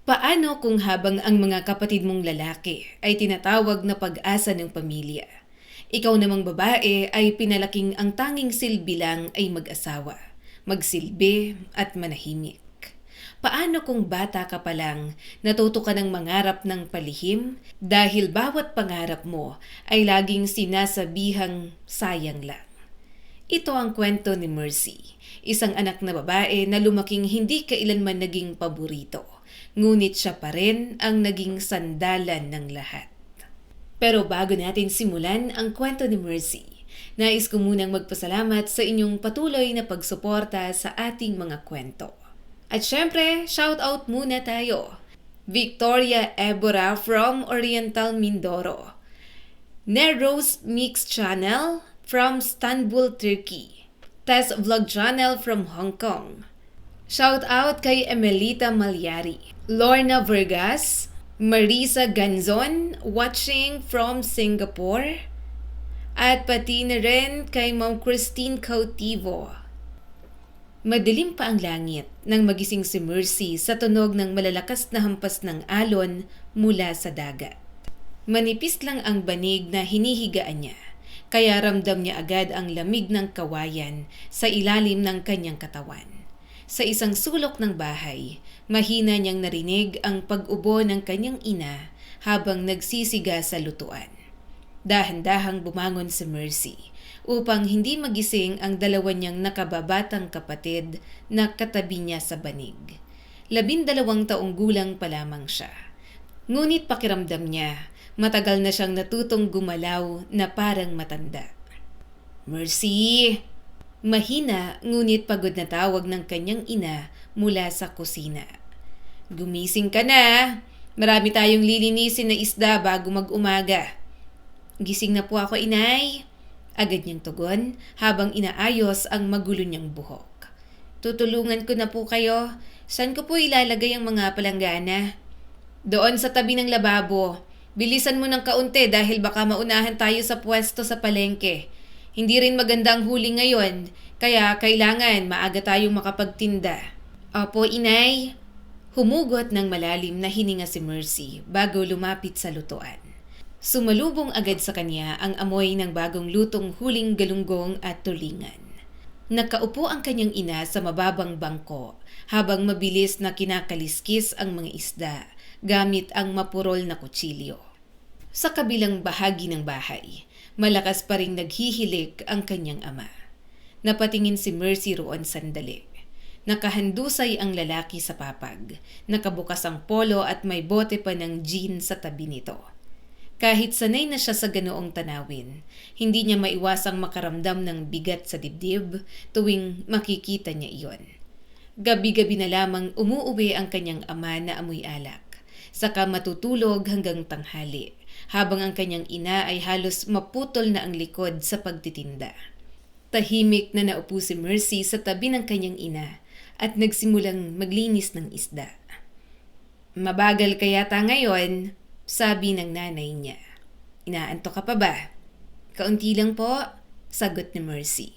Paano kung habang ang mga kapatid mong lalaki ay tinatawag na pag-asa ng pamilya? Ikaw namang babae ay pinalaking ang tanging silbi lang ay mag-asawa, magsilbi at manahimik. Paano kung bata ka pa lang, natuto ka ng mangarap ng palihim dahil bawat pangarap mo ay laging sinasabihang sayang lang? Ito ang kwento ni Mercy, isang anak na babae na lumaking hindi kailanman naging paborito, ngunit siya pa rin ang naging sandalan ng lahat. Pero bago natin simulan ang kwento ni Mercy, nais ko munang magpasalamat sa inyong patuloy na pagsuporta sa ating mga kwento. At syempre, shout out muna tayo. Victoria Ebora from Oriental Mindoro. Nerose Mix Channel from Istanbul, Turkey. Tess Vlog Channel from Hong Kong. Shout out kay Emelita Malyari. Lorna Vergas. Marisa Ganzon watching from Singapore. At pati na rin kay Ma'am Christine Cautivo. Madilim pa ang langit nang magising si Mercy sa tunog ng malalakas na hampas ng alon mula sa dagat. Manipis lang ang banig na hinihigaan niya, kaya ramdam niya agad ang lamig ng kawayan sa ilalim ng kanyang katawan. Sa isang sulok ng bahay, mahina niyang narinig ang pag-ubo ng kanyang ina habang nagsisiga sa lutuan. Dahan-dahang bumangon si Mercy upang hindi magising ang dalawa niyang nakababatang kapatid na katabi niya sa banig. 12 taong gulang pa lamang siya. Ngunit pakiramdam niya, matagal na siyang natutong gumalaw na parang matanda. Mercy! Mahina ngunit pagod na tawag ng kanyang ina mula sa kusina. Gumising ka na! Marami tayong lilinisin na isda bago mag-umaga. Gising na po ako, inay. Agad niyang tugon habang inaayos ang magulo niyang buhok. Tutulungan ko na po kayo. Saan ko po ilalagay ang mga palanggana? Doon sa tabi ng lababo. Bilisan mo ng kaunti dahil baka maunahan tayo sa pwesto sa palengke. Hindi rin maganda ang huli ngayon, kaya kailangan maaga tayong makapagtinda. Opo, inay. Humugot ng malalim na hininga si Mercy bago lumapit sa lutuan. Sumalubong agad sa kanya ang amoy ng bagong lutong huling galunggong at tulingan. Nakaupo ang kanyang ina sa mababang bangko habang mabilis na kinakaliskis ang mga isda gamit ang mapurol na kutsilyo. Sa kabilang bahagi ng bahay, malakas pa ring naghihilik ang kanyang ama. Napatingin si Mercy roon sandali. Nakahandusay ang lalaki sa papag, nakabukas ang polo at may bote pa ng gin sa tabi nito. Kahit sanay na siya sa ganoong tanawin, hindi niya maiwasang makaramdam ng bigat sa dibdib tuwing makikita niya iyon. Gabi-gabi na lamang umuuwi ang kanyang ama na amoy alak, saka matutulog hanggang tanghali, habang ang kanyang ina ay halos maputol na ang likod sa pagtitinda. Tahimik na naupo si Mercy sa tabi ng kanyang ina at nagsimulang maglinis ng isda. Mabagal ka yata ngayon, sabi ng nanay niya. Inaantok ka pa ba? Kaunti lang po, sagot ni Mercy.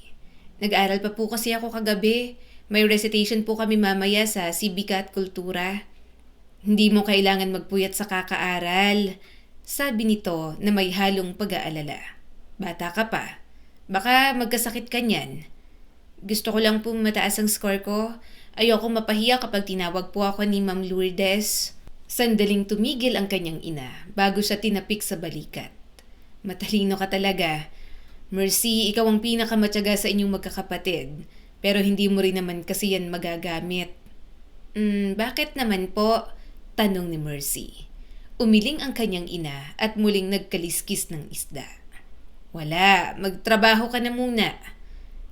Nag-aral pa po kasi ako kagabi. May recitation po kami mamaya sa Sibika at Kultura. Hindi mo kailangan magpuyat sa kakaaral, sabi nito na may halong pag-aalala. Bata ka pa. Baka magkasakit ka niyan. Gusto ko lang po mataas ang score ko. Ayoko mapahiya kapag tinawag po ako ni Ma'am Lourdes. Sandaling tumigil ang kanyang ina bago siya tinapik sa balikat. Matalino ka talaga. Mercy, ikaw ang pinakamatyaga sa inyong magkakapatid. Pero hindi mo rin naman kasi yan magagamit. Bakit naman po? Tanong ni Mercy. Umiling ang kanyang ina at muling nagkaliskis ng isda. Wala, magtrabaho ka na muna.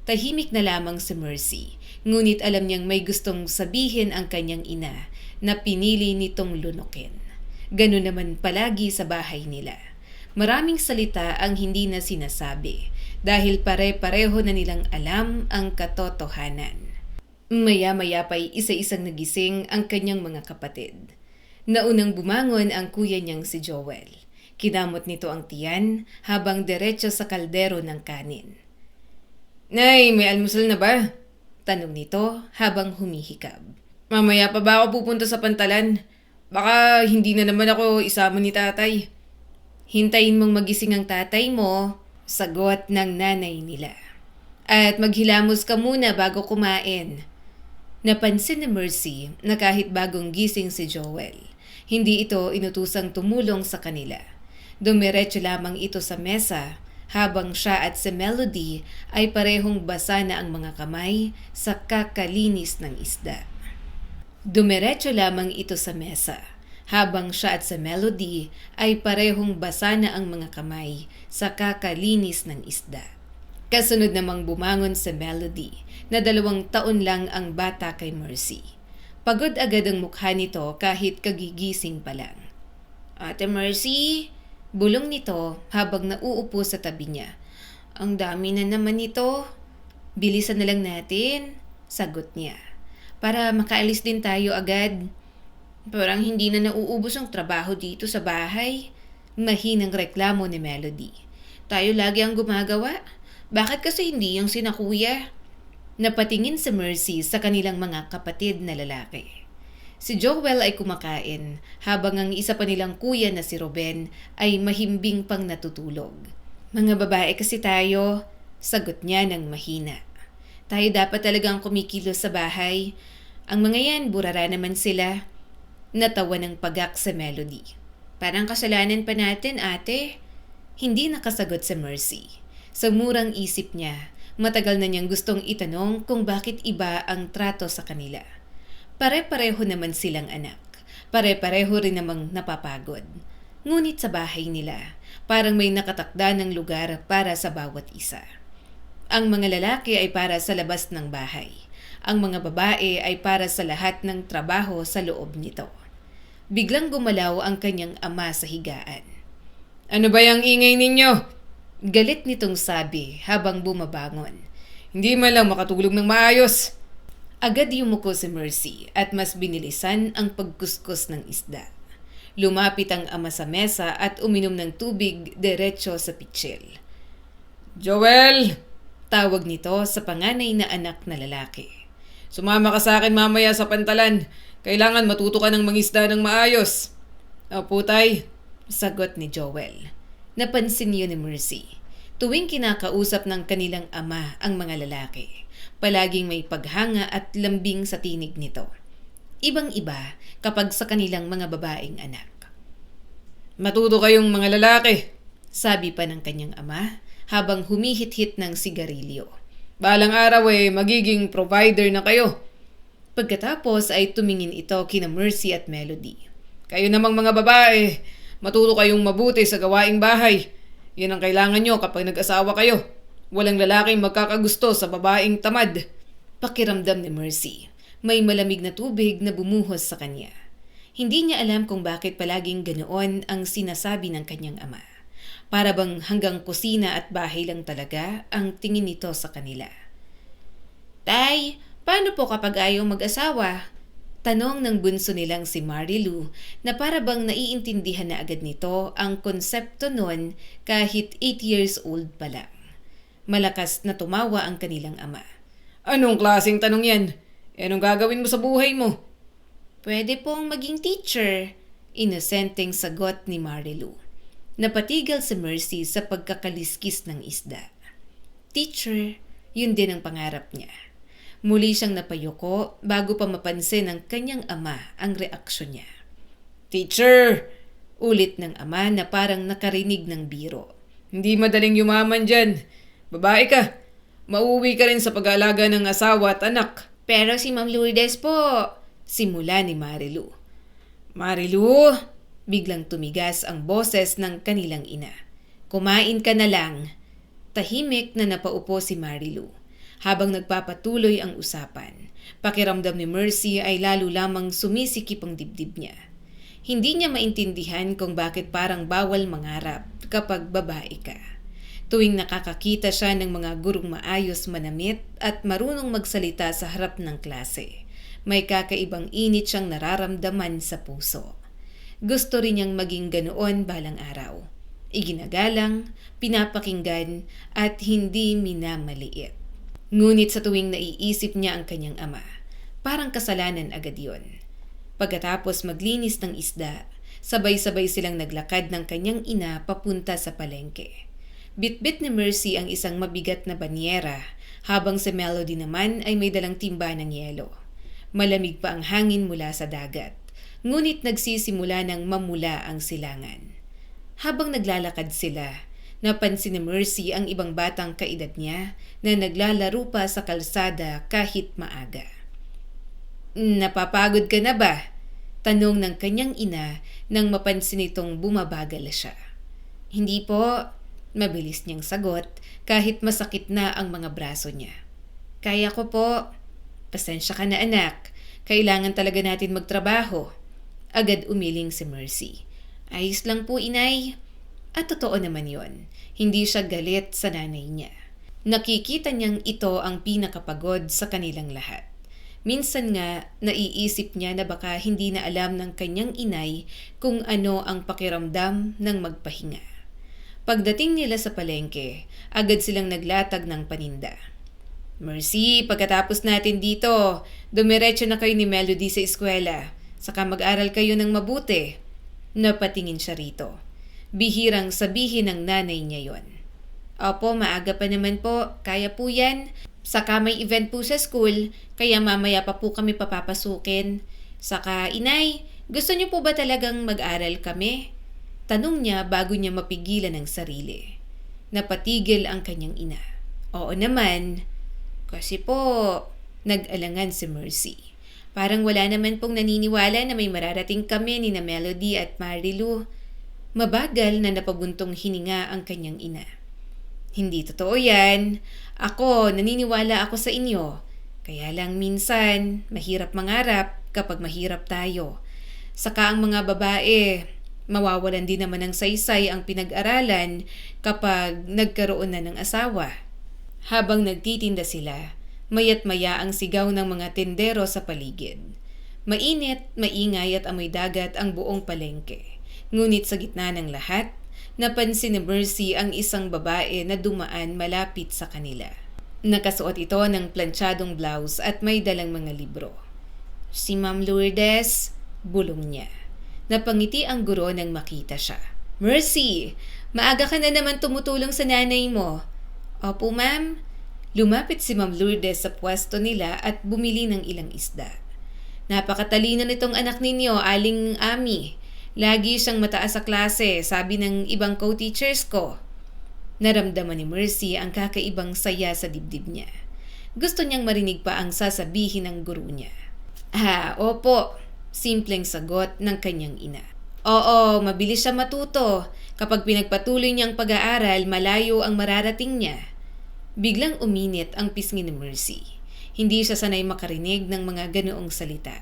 Tahimik na lamang si Mercy, ngunit alam niyang may gustong sabihin ang kanyang ina na pinili nitong lunukin. Ganun naman palagi sa bahay nila. Maraming salita ang hindi na sinasabi dahil pare-pareho na nilang alam ang katotohanan. Maya-maya pa'y isa-isang nagising ang kanyang mga kapatid. Naunang bumangon ang kuya niyang si Joel. Kinamot nito ang tiyan habang diretso sa kaldero ng kanin. Nay, may almusal na ba? Tanong nito habang humihikab. Mamaya pa ba ako pupunta sa pantalan? Baka hindi na naman ako isama ni tatay. Hintayin mong magising ang tatay mo, sagot ng nanay nila. At maghilamos ka muna bago kumain. Napansin ni Mercy na kahit bagong gising si Joel, hindi ito inutusang tumulong sa kanila. Dumiretso lamang ito sa mesa habang siya at si Melody ay parehong basa na ang mga kamay sa kakalinis ng isda. Dumiretso lamang ito sa mesa habang siya at si Melody ay parehong basa na ang mga kamay sa kakalinis ng isda. Kasunod namang bumangon si Melody na 2 taon lang ang bata kay Mercy. Pagod agad ang mukha nito kahit kagigising pa lang. Ate Mercy, bulong nito habang nauupo sa tabi niya. Ang dami na naman ito. Bilisan na lang natin, sagot niya. Para makaalis din tayo agad. Parang hindi na nauubos ang trabaho dito sa bahay. Mahinang reklamo ni Melody. Tayo lagi ang gumagawa. Bakit kasi hindi yung sina kuya? Napatingin si Mercy sa kanilang mga kapatid na lalaki. Si Joel ay kumakain habang ang isa pa nilang kuya na si Ruben ay mahimbing pang natutulog. Mga babae kasi tayo, sagot niya ng mahina. Tayo dapat talagang kumikilos sa bahay. Ang mga yan, burara naman sila. Natawa ng pagak sa Melody. Parang kasalanan pa natin, ate. Hindi nakasagot si Mercy. Sa murang isip niya, matagal na niyang gustong itanong kung bakit iba ang trato sa kanila. Pare-pareho naman silang anak. Pare-pareho rin namang napapagod. Ngunit sa bahay nila, parang may nakatakda ng lugar para sa bawat isa. Ang mga lalaki ay para sa labas ng bahay. Ang mga babae ay para sa lahat ng trabaho sa loob nito. Biglang gumalaw ang kanyang ama sa higaan. Ano ba yung ingay ninyo? Galit nitong sabi habang bumabangon. Hindi man lang makatulog ng maayos. Agad yumuko si Mercy at mas binilisan ang pagkuskus ng isda. Lumapit ang ama sa mesa at uminom ng tubig diretso sa pitsil. Joel! Tawag nito sa panganay na anak na lalaki. Sumama ka sa akin mamaya sa pantalan. Kailangan matuto ka ng mangisda ng maayos. Opo, tay, sagot ni Joel. Napansin yun ni Mercy. Tuwing kinakausap ng kanilang ama ang mga lalaki, palaging may paghanga at lambing sa tinig nito. Ibang-iba kapag sa kanilang mga babaeng anak. Matuto kayong mga lalaki, sabi pa ng kanyang ama habang humihit-hit ng sigarilyo. Balang araw magiging provider na kayo. Pagkatapos ay tumingin ito kina Mercy at Melody. Kayo namang mga babae, matuto kayong mabuti sa gawaing bahay. Yan ang kailangan nyo kapag nag-asawa kayo. Walang lalaking magkakagusto sa babaeng tamad. Pakiramdam ni Mercy. May malamig na tubig na bumuhos sa kanya. Hindi niya alam kung bakit palaging ganoon ang sinasabi ng kanyang ama. Para bang hanggang kusina at bahay lang talaga ang tingin nito sa kanila. Tay, paano po kapag ayaw mag-asawa? Tanong ng bunso nilang si Marilu na para bang naiintindihan na agad nito ang konsepto nun kahit 8 years old pa lang. Malakas na tumawa ang kanilang ama. Anong klaseng tanong yan? Anong gagawin mo sa buhay mo? Pwede pong maging teacher, inosenteng sagot ni Marilu. Napatigal si Mercy sa pagkakaliskis ng isda. Teacher, yun din ang pangarap niya. Muli siyang napayuko bago pa mapansin ng kanyang ama ang reaksyon niya. Teacher! Ulit ng ama na parang nakarinig ng biro. Hindi madaling yumaman dyan. Babae ka. Mauwi ka rin sa pag-aalaga ng asawa at anak. Pero si Ma'am Lourdes po, simula ni Marilu. Marilu! Biglang tumigas ang boses ng kanilang ina. Kumain ka na lang. Tahimik na napaupo si Marilu. Habang nagpapatuloy ang usapan, pakiramdam ni Mercy ay lalo lamang sumisikip ang dibdib niya. Hindi niya maintindihan kung bakit parang bawal mangarap kapag babae ka. Tuwing nakakakita siya ng mga gurong maayos manamit at marunong magsalita sa harap ng klase, may kakaibang init siyang nararamdaman sa puso. Gusto rin niyang maging ganoon balang araw. Iginagalang, pinapakinggan at hindi minamaliit. Ngunit sa tuwing naiisip niya ang kanyang ama, parang kasalanan agad yon. Pagkatapos maglinis ng isda, sabay-sabay silang naglakad ng kanyang ina papunta sa palengke. Bitbit ni Mercy ang isang mabigat na banyera, habang si Melody naman ay may dalang timba ng yelo. Malamig pa ang hangin mula sa dagat, ngunit nagsisimula ng mamula ang silangan. Habang naglalakad sila, napansin ni Mercy ang ibang batang kaedad niya na naglalaro pa sa kalsada kahit maaga. "Napapagod ka na ba?" Tanong ng kanyang ina nang mapansin itong bumabagal siya. "Hindi po," mabilis niyang sagot kahit masakit na ang mga braso niya. "Kaya ko po." "Pasensya ka na anak, kailangan talaga natin magtrabaho." Agad umiling si Mercy. "Ayos lang po inay." At totoo naman yon, hindi siya galit sa nanay niya. Nakikita niyang ito ang pinakapagod sa kanilang lahat. Minsan nga, naiisip niya na baka hindi na alam ng kanyang inay kung ano ang pakiramdam ng magpahinga. Pagdating nila sa palengke, agad silang naglatag ng paninda. "Mercy, pagkatapos natin dito, dumiretso na kayo ni Melody sa eskwela. Saka mag-aral kayo ng mabuti." Napatingin siya rito. Bihirang sabihin ng nanay niya yon. "Opo, maaga pa naman po. Kaya po yan. Saka may event po sa school, kaya mamaya pa po kami papapasukin. Saka, inay, gusto niyo po ba talagang mag-aral kami?" Tanong niya bago niya mapigilan ang sarili. Napatigil ang kanyang ina. "Oo naman." "Kasi po," nag-alangan si Mercy. "Parang wala naman pong naniniwala na may mararating kami ni na Melody at Marilu." Mabagal na napabuntong hininga ang kanyang ina. "Hindi totoo yan. Ako, naniniwala ako sa inyo. Kaya lang minsan, mahirap mangarap kapag mahirap tayo. Saka ang mga babae, mawawalan din naman ng saysay ang pinag-aralan kapag nagkaroon na ng asawa." Habang nagtitinda sila, maya't maya ang sigaw ng mga tendero sa paligid. Mainit, maingay at amoy dagat ang buong palengke. Ngunit sa gitna ng lahat, napansin ni Mercy ang isang babae na dumaan malapit sa kanila. Nakasuot ito ng plantsadong blouse at may dalang mga libro. "Si Ma'am Lourdes," bulong niya. Napangiti ang guro nang makita siya. "Mercy, maaga ka na naman tumutulong sa nanay mo." "Opo, ma'am." Lumapit si Ma'am Lourdes sa pwesto nila at bumili ng ilang isda. "Napakatalino nitong anak ninyo, Aling Ami. Lagi siyang mataas sa klase, sabi ng ibang co-teachers ko." Naramdaman ni Mercy ang kakaibang saya sa dibdib niya. Gusto niyang marinig pa ang sasabihin ng guru niya. Opo," simpleng sagot ng kanyang ina. "Oo, mabilis siya matuto. Kapag pinagpatuloy niyang pag-aaral, malayo ang mararating niya." Biglang uminit ang pisngi ni Mercy. Hindi siya sanay makarinig ng mga ganoong salita.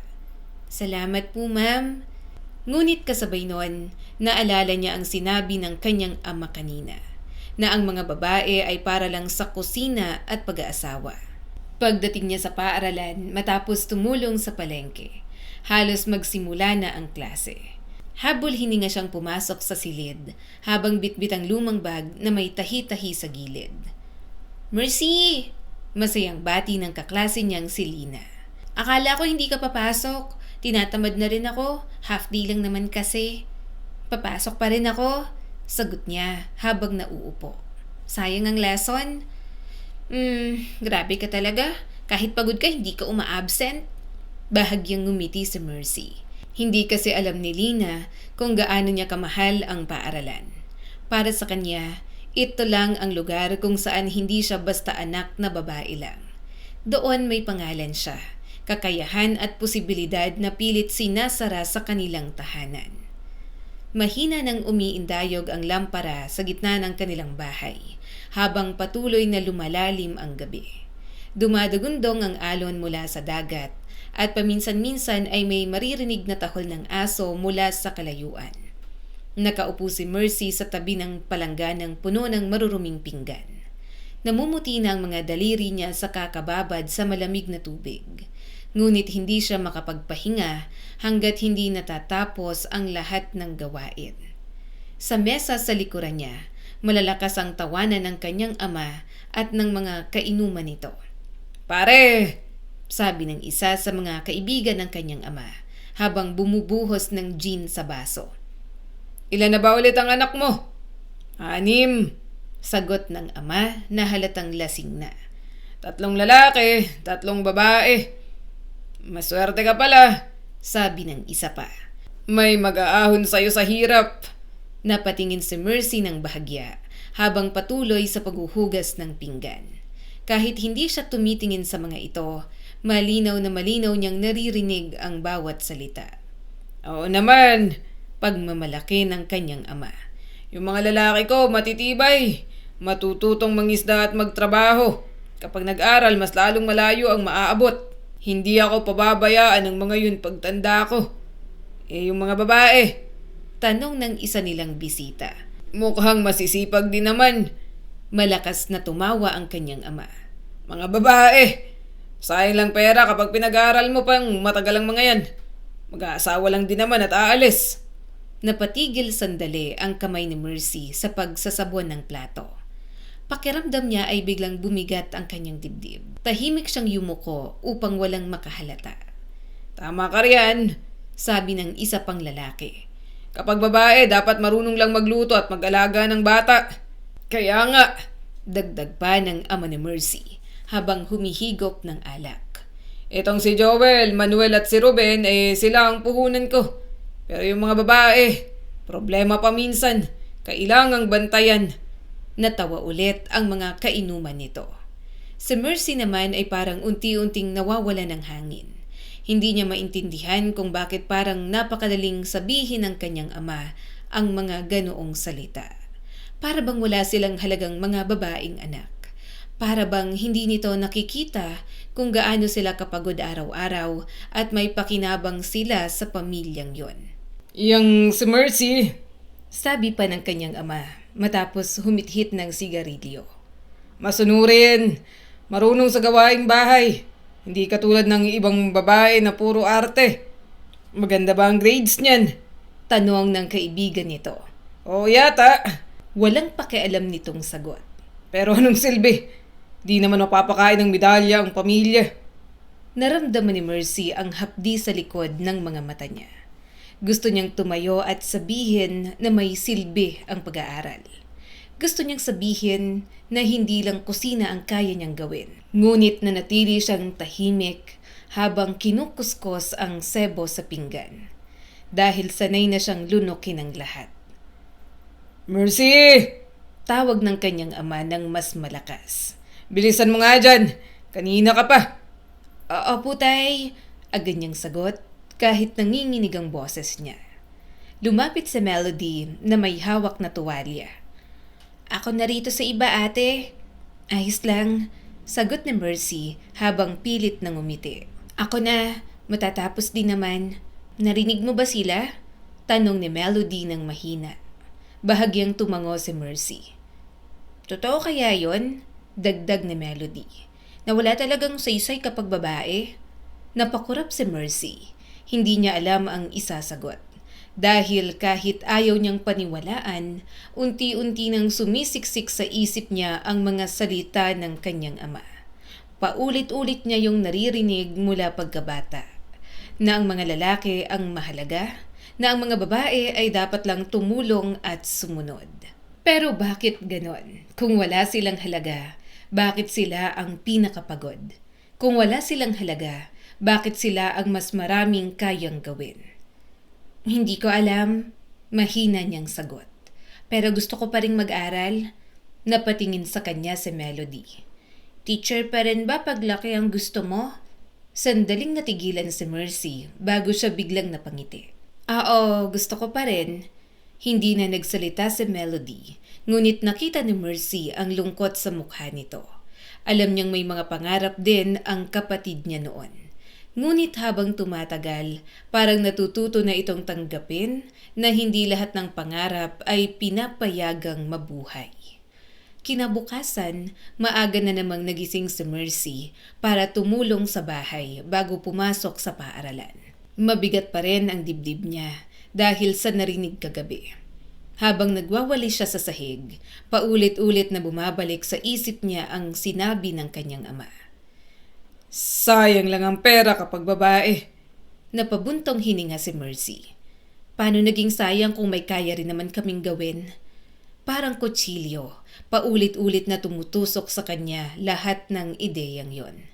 "Salamat po, ma'am." Ngunit kasabay noon, naalala niya ang sinabi ng kanyang ama kanina, na ang mga babae ay para lang sa kusina at pag-aasawa. Pagdating niya sa paaralan, matapos tumulong sa palengke, halos magsimula na ang klase. Habol hininga siyang pumasok sa silid, habang bitbit ang lumang bag na may tahi-tahi sa gilid. "Mercy!" Masayang bati ng kaklase niyang si Lina. "Akala ko hindi ka papasok. Tinatamad na rin ako, half day lang naman kasi." "Papasok pa rin ako," sagot niya habang nauupo. "Sayang ang lesson." Grabe ka talaga. Kahit pagod ka, hindi ka uma-absent." Bahagyang ngumiti si Mercy. Hindi kasi alam ni Lina kung gaano niya kamahal ang paaralan. Para sa kanya, ito lang ang lugar kung saan hindi siya basta anak na babae lang. Doon may pangalan siya, kakayahan at posibilidad na pilit sinasara sa kanilang tahanan. Mahina nang umiindayog ang lampara sa gitna ng kanilang bahay, habang patuloy na lumalalim ang gabi. Dumadagundong ang alon mula sa dagat, at paminsan-minsan ay may maririnig na tahol ng aso mula sa kalayuan. Nakaupo si Mercy sa tabi ng palangganang puno ng maruruming pinggan. Namumuti na ang mga daliri niya sa kakababad sa malamig na tubig. Ngunit hindi siya makapagpahinga hanggat hindi natatapos ang lahat ng gawain. Sa mesa sa likuran niya, malalakas ang tawanan ng kanyang ama at ng mga kainuman nito. "Pare!" sabi ng isa sa mga kaibigan ng kanyang ama, habang bumubuhos ng gin sa baso. "Ilan na ba ulit ang anak mo?" "6, sagot ng ama na halatang lasing na. 3 lalaki, 3 babae." "Maswerte ka pala," sabi ng isa pa. "May mag-aahon sa'yo sa hirap." Napatingin si Mercy ng bahagya habang patuloy sa paghuhugas ng pinggan. Kahit hindi siya tumitingin sa mga ito, malinaw na malinaw niyang naririnig ang bawat salita. "Oo naman," pagmamalaki ng kanyang ama. "Yung mga lalaki ko matitibay, matututong mangisda at magtrabaho. Kapag nag-aral, mas lalong malayo ang maaabot. Hindi ako pababayaan ng mga yun pagtanda ko." Yung mga babae?" tanong ng isa nilang bisita. "Mukhang masisipag din naman." Malakas na tumawa ang kanyang ama. "Mga babae. Sayang lang pera kapag pinag-aaral mo pang matagal ang mga yan. Mag-aasawa lang din naman at aalis." Napatigil sandali ang kamay ni Mercy sa pagsasabon ng plato. Pakiramdam niya ay biglang bumigat ang kanyang dibdib. Tahimik siyang yumuko upang walang makahalata. "Tama ka riyan," sabi ng isa pang lalaki. "Kapag babae, dapat marunong lang magluto at mag-alaga ng bata." "Kaya nga," dagdag pa ng ama ni Mercy habang humihigop ng alak. "Itong si Joel, Manuel at si Ruben, sila ang puhunan ko. Pero yung mga babae, problema pa minsan. Kailangang bantayan." Natawa ulit ang mga kainuman nito. Si Mercy naman ay parang unti-unting nawawala ng hangin. Hindi niya maintindihan kung bakit parang napakadaling sabihin ng kanyang ama ang mga ganoong salita. Para bang wala silang halagang mga babaeng anak. Para bang hindi nito nakikita kung gaano sila kapagod araw-araw at may pakinabang sila sa pamilyang yon. "Yang si Mercy," sabi pa ng kanyang ama matapos humithit ng sigarilyo. "Masunurin, marunong sa gawaing bahay. Hindi katulad ng ibang babae na puro arte. Maganda ba ang grades niyan?" tanong ng kaibigan nito. "Oo yata." Walang pakialam nitong sagot. "Pero anong silbi? Di naman mapapakain ng medalya ang pamilya." Naramdaman ni Mercy ang hapdi sa likod ng mga mata niya. Gusto niyang tumayo at sabihin na may silbi ang pag-aaral. Gusto niyang sabihin na hindi lang kusina ang kaya niyang gawin. Ngunit nanatili siyang tahimik habang kinukuskos ang sebo sa pinggan. Dahil sanay na siyang lunukin ang lahat. "Mercy!" Tawag ng kanyang ama ng mas malakas. "Bilisan mo nga dyan. Kanina ka pa." "Opo, tay," agad niyang sagot kahit nanginginig ang boses niya. Lumapit sa Melody na may hawak na tuwalya. "Ako narito sa iba, ate." "Ayos lang," sagot ni Mercy habang pilit nang umiti. "Ako na, matatapos din naman." "Narinig mo ba sila?" tanong ni Melody ng mahina. Bahagyang tumango si Mercy. "Totoo kaya yon?" dagdag ni Melody. "Na wala talagang saysay kapag babae?" Napakurap si Mercy. Hindi niya alam ang isasagot. Dahil kahit ayaw niyang paniwalaan, unti-unti nang sumisiksik sa isip niya ang mga salita ng kanyang ama. Paulit-ulit niya yung naririnig mula pagkabata. Na ang mga lalaki ang mahalaga, na ang mga babae ay dapat lang tumulong at sumunod. Pero bakit ganon? Kung wala silang halaga, bakit sila ang pinakapagod? Kung wala silang halaga, bakit sila ang mas maraming kayang gawin? "Hindi ko alam," mahina niyang sagot. "Pero gusto ko pa ring mag-aral." Napatingin sa kanya si Melody. "Teacher pa rin ba paglaki ang gusto mo?" Sandaling natigilan si Mercy bago siya biglang napangiti. "Oo, gusto ko pa rin." Hindi na nagsalita si Melody, ngunit nakita ni Mercy ang lungkot sa mukha nito. Alam niyang may mga pangarap din ang kapatid niya noon. Ngunit habang tumatagal, parang natututo na itong tanggapin na hindi lahat ng pangarap ay pinapayagang mabuhay. Kinabukasan, maaga na namang nagising si Mercy para tumulong sa bahay bago pumasok sa paaralan. Mabigat pa rin ang dibdib niya dahil sa narinig kagabi. Habang nagwawali siya sa sahig, paulit-ulit na bumabalik sa isip niya ang sinabi ng kanyang ama. "Sayang lang ang pera kapag babae. Napabuntong hininga si Mercy. Paano naging sayang kung may kaya rin naman kaming gawin? Parang kutsilyo, paulit-ulit na tumutusok sa kanya lahat ng ideyang yon.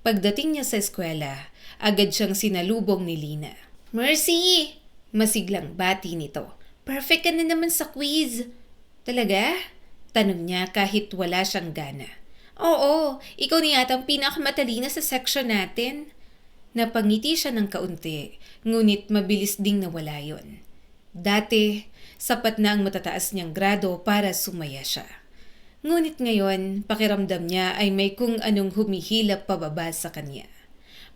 Pagdating niya sa eskwela, agad siyang sinalubong ni Lina. Mercy! Masiglang bati nito. Perfect ka na naman sa quiz. Talaga? Tanong niya kahit wala siyang gana. Oo, ikaw na yata ang pinakamatalina sa section natin. Napangiti siya ng kaunti, ngunit mabilis ding nawala yon. Dati, sapat na ang matataas niyang grado para sumaya siya. Ngunit ngayon, pakiramdam niya ay may kung anong humihilap pababa sa kanya.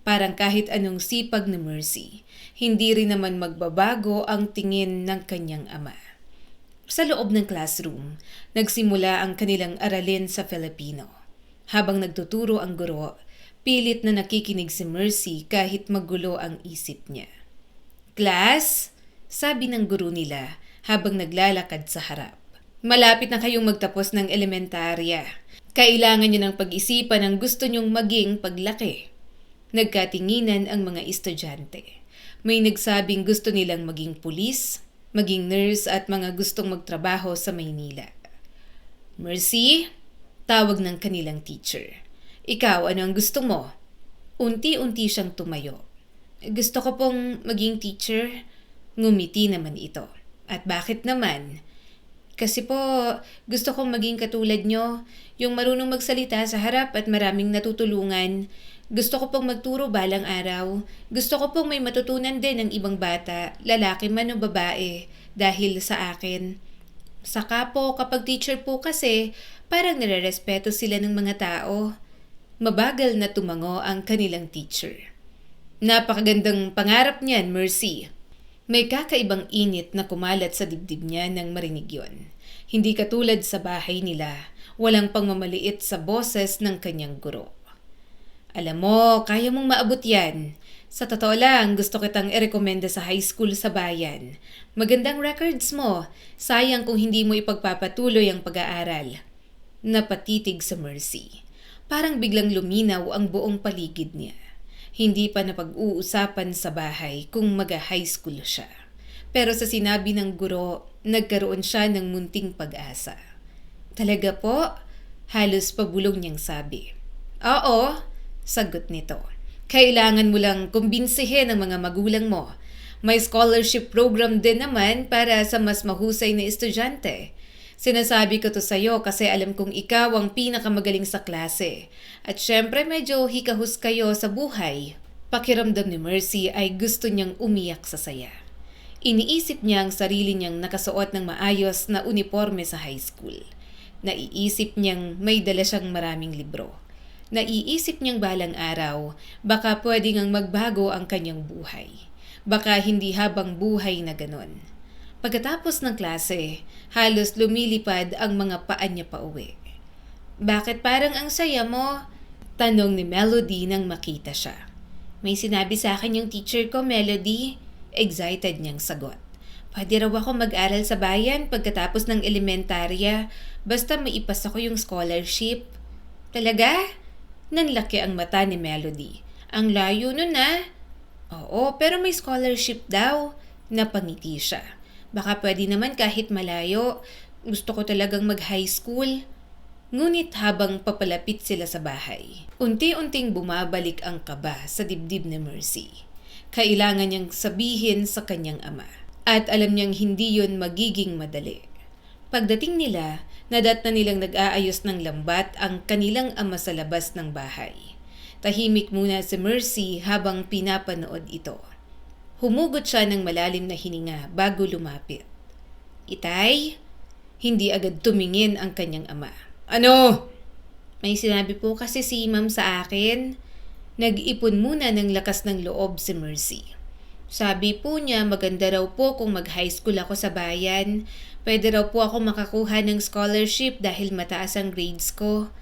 Parang kahit anong sipag ni Mercy, hindi rin naman magbabago ang tingin ng kanyang ama. Sa loob ng classroom, nagsimula ang kanilang aralin sa Filipino. Habang nagtuturo ang guro, pilit na nakikinig si Mercy kahit magulo ang isip niya. Class, sabi ng guro nila habang naglalakad sa harap. Malapit na kayong magtapos ng elementarya. Kailangan niyo ng pag-isipan ang gusto niyong maging paglaki. Nagkatinginan ang mga estudyante. May nagsabing gusto nilang maging pulis, maging nurse at mga gustong magtrabaho sa Maynila. Mercy, tawag ng kanilang teacher. Ikaw, ano ang gusto mo? Unti-unti siyang tumayo. Gusto ko pong maging teacher. Ngumiti naman ito. At bakit naman? Kasi po, gusto kong maging katulad nyo, yung marunong magsalita sa harap at maraming natutulungan. Gusto ko pong magturo balang araw. Gusto ko pong may matutunan din ng ibang bata, lalaki man o babae, dahil sa akin. Saka po, kapag teacher po kasi, parang nire-respeto sila ng mga tao. Mabagal na tumango ang kanilang teacher. Napakagandang pangarap niyan, Mercy. May kakaibang init na kumalat sa dibdib niya nang marinig yon. Hindi katulad sa bahay nila, walang pangmamaliit sa boses ng kanyang guro. Alam mo, kaya mong maabot yan. Sa totoo lang, gusto kitang irekomenda sa high school sa bayan. Magandang records mo. Sayang kung hindi mo ipagpapatuloy ang pag-aaral. Napatitig sa Mercy. Parang biglang luminaw ang buong paligid niya. Hindi pa napag-uusapan sa bahay kung mag-high school siya. Pero sa sinabi ng guro, nagkaroon siya ng munting pag-asa. Talaga po? Halos pabulong niyang sabi. Oo, sagot nito. Kailangan mo lang kumbinsihin ang mga magulang mo. May scholarship program din naman para sa mas mahusay na estudyante. Sinasabi ko to sa'yo kasi alam kong ikaw ang pinakamagaling sa klase. At syempre medyo hikahus kayo sa buhay. Pakiramdam ni Mercy ay gusto niyang umiyak sa saya. Iniisip niya ang sarili niyang nakasuot ng maayos na uniforme sa high school. Naiisip niyang may dala siyang maraming libro. Naiisip niyang balang araw, baka pwedeng ang magbago ang kanyang buhay. Baka hindi habang buhay na ganon. Pagkatapos ng klase, halos lumilipad ang mga paa niya pa uwi. Bakit parang ang saya mo? Tanong ni Melody nang makita siya. May sinabi sa akin yung teacher ko, Melody. Excited niyang sagot. Pwede raw ako mag-aral sa bayan pagkatapos ng elementarya, basta maipasa ko yung scholarship. Talaga? Nanlaki ang mata ni Melody. Ang layo nun ah. Oo, pero may scholarship daw. Napangiti siya. Baka pwede naman kahit malayo. Gusto ko talagang mag-high school. Ngunit habang papalapit sila sa bahay, unti-unting bumabalik ang kaba sa dibdib ni Mercy. Kailangan niyang sabihin sa kanyang ama. At alam niyang hindi yun magiging madali. Pagdating nila, nadat na nilang nag-aayos ng lambat ang kanilang ama sa labas ng bahay. Tahimik muna si Mercy habang pinapanood ito. Humugot siya ng malalim na hininga bago lumapit. Itay? Hindi agad tumingin ang kanyang ama. Ano? May sinabi po kasi si ma'am sa akin. Nag-ipon muna ng lakas ng loob si Mercy. Sabi po niya maganda raw po kung mag-high school ako sa bayan. Pwede raw po ako makakuha ng scholarship dahil mataas ang grades ko.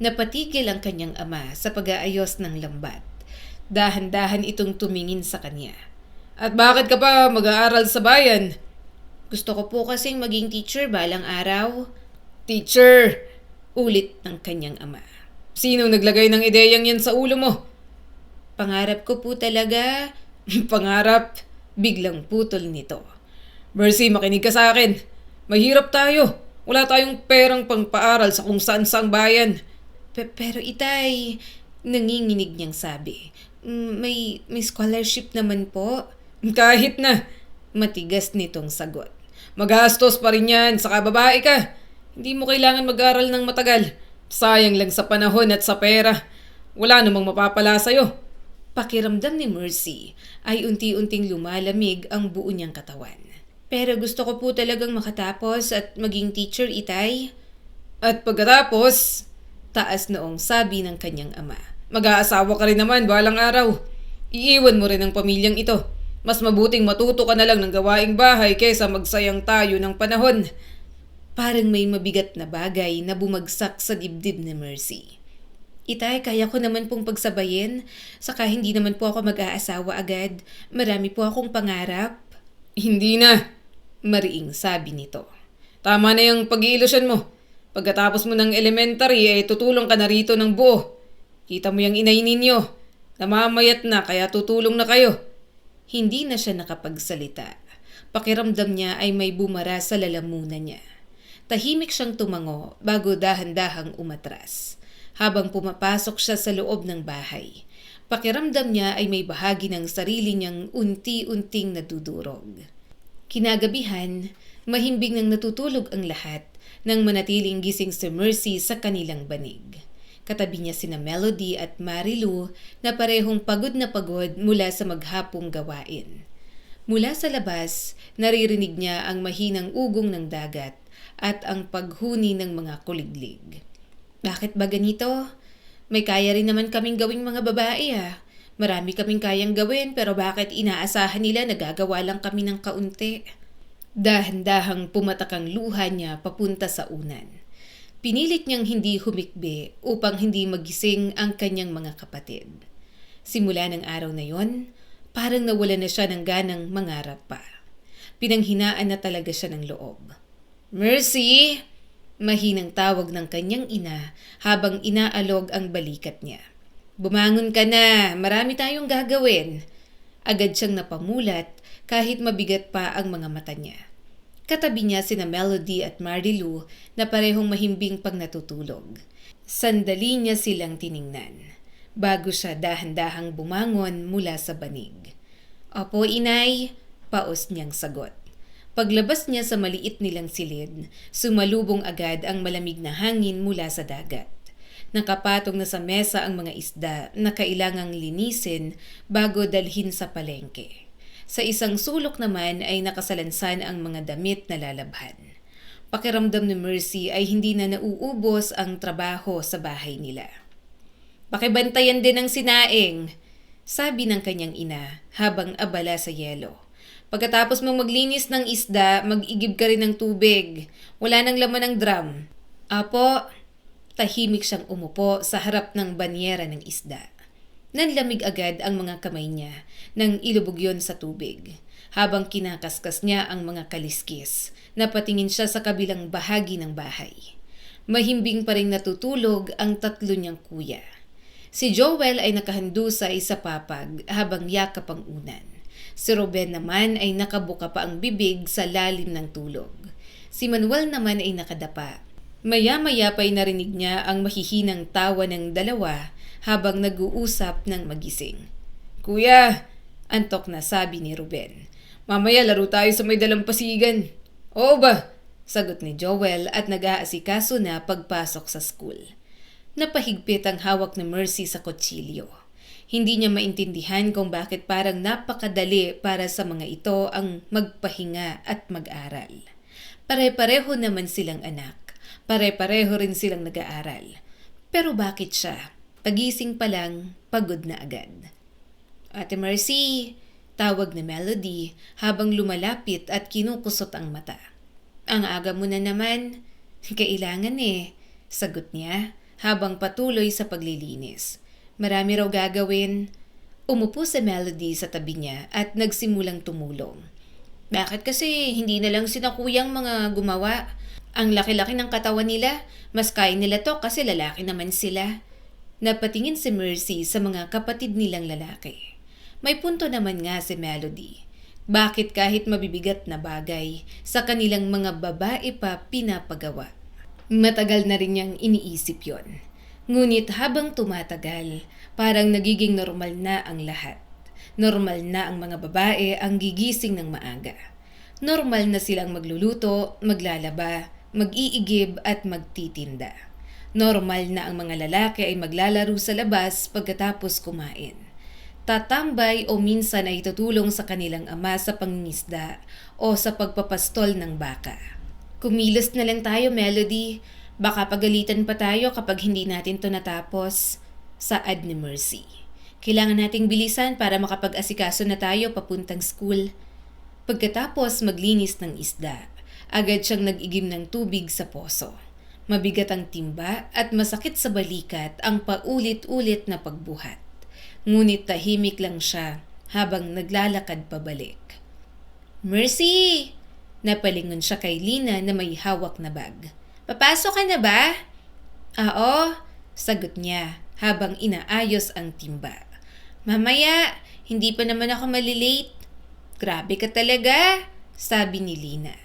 Napatigil ang kanyang ama sa pag-aayos ng lambat. Dahan-dahan itong tumingin sa kanya. At bakit ka pa mag-aaral sa bayan? Gusto ko po kasing maging teacher balang araw. Teacher! Ulit ng kanyang ama. Sino naglagay ng ideyang yan sa ulo mo? Pangarap ko po talaga. Pangarap, biglang putol nito. Mercy, makinig ka sa akin. Mahirap tayo. Wala tayong perang pangpaaral sa kung saan saang bayan. Pero itay, nanginginig niyang sabi. May scholarship naman po. Kahit na, Matigas nitong sagot. magastos pa rin yan, saka babae ka. Hindi mo kailangan mag-aral ng matagal. Sayang lang sa panahon at sa pera. Wala namang mapapala sa'yo. Pakiramdam ni Mercy ay unti-unting lumalamig ang buo niyang katawan. Pero gusto ko po talagang makatapos at maging teacher, itay. At pagkatapos, Taas noong sabi ng kanyang ama. mag-aasawa ka rin naman balang araw. Iiwan mo rin ang pamilyang ito. Mas mabuting matuto ka na lang ng gawaing bahay kaysa magsayang tayo ng panahon. Parang may mabigat na bagay na bumagsak sa dibdib ni Mercy. Itay, kaya ko naman pong pagsabayin. Saka hindi naman po ako mag-aasawa agad. Marami po akong pangarap. Hindi na. Mariing sabi nito. Tama na yung pag-iilusyon mo. Pagkatapos mo ng elementary, tutulong ka na rito ng buo. Kita mo yung inay ninyo. Namamayat na kaya tutulong na kayo. Hindi na siya nakapagsalita. Pakiramdam niya ay may bumara sa lalamunan niya. Tahimik siyang tumango bago dahan-dahang umatras. Habang pumapasok siya sa loob ng bahay, pakiramdam niya ay may bahagi ng sarili niyang unti-unting nadudurog. Kinagabihan, mahimbing nang natutulog ang lahat nang manatiling gising si Mercy sa kanilang banig. Katabi niya sina Melody at Marilu na parehong pagod na pagod mula sa maghapong gawain. Mula sa labas, naririnig niya ang mahinang ugong ng dagat at ang paghuni ng mga kuliglig. Bakit ba ganito? May kaya rin naman kaming gawing mga babae Marami kaming kayang gawin pero bakit inaasahan nila na gagawa lang kami ng kaunti? Dahan-dahang pumatak ang luha niya papunta sa unan. Pinilit niyang hindi humikbi upang hindi magising ang kanyang mga kapatid. Simula ng araw na yon, parang nawala na siya ng ganang mangarap pa. Pinanghinaan na talaga siya ng loob. Mercy! Mahinang tawag ng kanyang ina habang inaalog ang balikat niya. Bumangon ka na, marami tayong gagawin. Agad siyang napamulat kahit mabigat pa ang mga mata niya. Katabi niya sina Melody at Marilu na parehong mahimbing pag natutulog. Sandali niya silang tiningnan bago siya dahan-dahang bumangon mula sa banig. Opo, inay, paos niyang sagot. Paglabas niya sa maliit nilang silid, sumalubong agad ang malamig na hangin mula sa dagat. Nakapatong na sa mesa ang mga isda na kailangang linisin bago dalhin sa palengke. Sa isang sulok naman ay nakasalansan ang mga damit na lalabhan. Pakiramdam ni Mercy ay hindi na nauubos ang trabaho sa bahay nila. Pakibantayan din ang sinaing, sabi ng kanyang ina habang abala sa yelo. Pagkatapos mong maglinis ng isda, mag-igib ka rin ng tubig. Wala nang laman ng drum. Apo, tahimik siyang umupo sa harap ng banyera ng isda. Nanlamig agad ang mga kamay niya nang ilubog yon sa tubig. Habang kinakaskas niya ang mga kaliskis, napatingin siya sa kabilang bahagi ng bahay. Mahimbing pa rin natutulog ang tatlo niyang kuya. Si Joel ay nakahandusay sa papag habang yakap ang unan. Si Ruben naman ay nakabuka pa ang bibig sa lalim ng tulog. Si Manuel naman ay nakadapa. Maya-maya pa'y narinig niya ang mahihinang tawa ng dalawa habang nag-uusap ng magising. Kuya, antok na sabi ni Ruben. Mamaya laro tayo sa may dalampasigan. Oo ba? Sagot ni Joel at nag-aasikaso na pagpasok sa school. Napahigpit ang hawak ni Mercy sa kutsilyo. Hindi niya maintindihan kung bakit parang napakadali para sa mga ito ang magpahinga at mag-aral. Pare-pareho naman silang anak. Pare-pareho rin silang nag-aaral. Pero bakit siya? Pagising pa lang, pagod na agad. Ate Mercy, tawag ni Melody habang lumalapit at kinukusot ang mata. Ang aga mo na naman. Kailangan sagot niya habang patuloy sa paglilinis. Marami raw gagawin. Umupo si Melody sa tabi niya at nagsimulang tumulong. Bakit kasi hindi na lang sina kuyang mga gumawa? Ang laki-laki ng katawan nila, mas kaya nila to kasi lalaki naman sila. Napatingin si Mercy sa mga kapatid nilang lalaki. May punto naman nga si Melody. Bakit kahit mabibigat na bagay, sa kanilang mga babae pa pinapagawa? Matagal na rin niyang iniisip yon. Ngunit habang tumatagal, parang nagiging normal na ang lahat. Normal na ang mga babae ang gigising ng maaga. Normal na silang magluluto, maglalaba, mag-iigib at magtitinda. Normal na ang mga lalaki ay maglalaro sa labas pagkatapos kumain. Tatambay o minsan ay tutulong sa kanilang ama sa pangingisda o sa pagpapastol ng baka. Kumilos na lang tayo, Melody. Baka pagalitan pa tayo kapag hindi natin to natapos. Saad ni Mercy. Kailangan nating bilisan para makapag-asikaso na tayo papuntang school. Pagkatapos maglinis ng isda, agad siyang nag-igim ng tubig sa poso. Mabigat ang timba at masakit sa balikat ang paulit-ulit na pagbuhat. Ngunit tahimik lang siya habang naglalakad pabalik. Mercy! Napalingon siya kay Lina na may hawak na bag. Papasok ka na ba? Oo, sagot niya habang inaayos ang timba. Mamaya, hindi pa naman ako malilate. Grabe ka talaga, sabi ni Lina.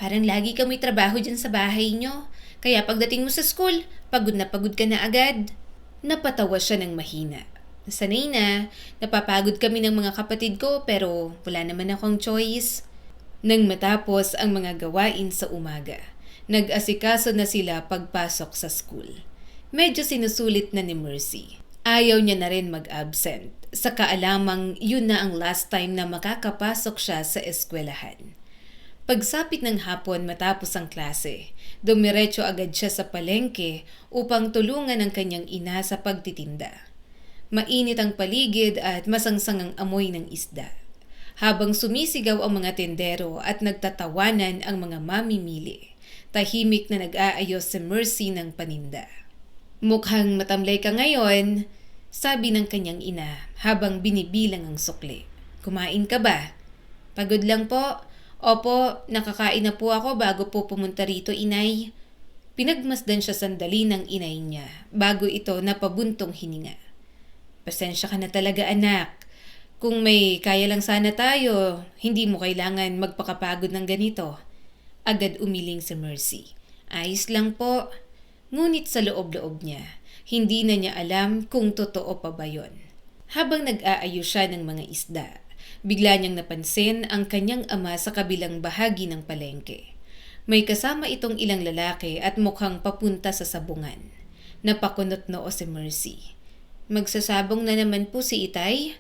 Parang lagi ka may trabaho dyan sa bahay nyo. Kaya pagdating mo sa school, pagod ka na agad. Napatawa siya ng mahina. Sanay na, napapagod kami ng mga kapatid ko pero wala naman akong choice. Nang matapos ang mga gawain sa umaga, nag-asikaso na sila pagpasok sa school. Medyo sinusulit na ni Mercy. Ayaw niya na rin mag-absent sa kaalamang yun na ang last time na makakapasok siya sa eskwelahan. Pagsapit ng hapon matapos ang klase, dumiretso agad siya sa palengke upang tulungan ang kanyang ina sa pagtitinda. Mainit ang paligid at masangsang ang amoy ng isda. Habang sumisigaw ang mga tendero at nagtatawanan ang mga mamimili, tahimik na nag-aayos si Mercy ng paninda. Mukhang matamlay ka ngayon, sabi ng kanyang ina habang binibilang ang sukli. Kumain ka ba? Pagod lang po. Opo, nakakain na po ako bago po pumunta rito, inay. Pinagmasdan siya sandali ng inay niya bago ito napabuntong hininga. Pasensya ka na talaga, anak. Kung may kaya lang sana tayo, hindi mo kailangan magpakapagod ng ganito. Agad umiling si Mercy. Ayos lang po. Ngunit sa loob-loob niya, hindi na niya alam kung totoo pa ba yun. Habang nag-aayos siya ng mga isda, bigla niyang napansin ang kanyang ama sa kabilang bahagi ng palengke. May kasama itong ilang lalaki at mukhang papunta sa sabungan. Napakunot noo si Mercy. Magsasabong na naman po si Itay?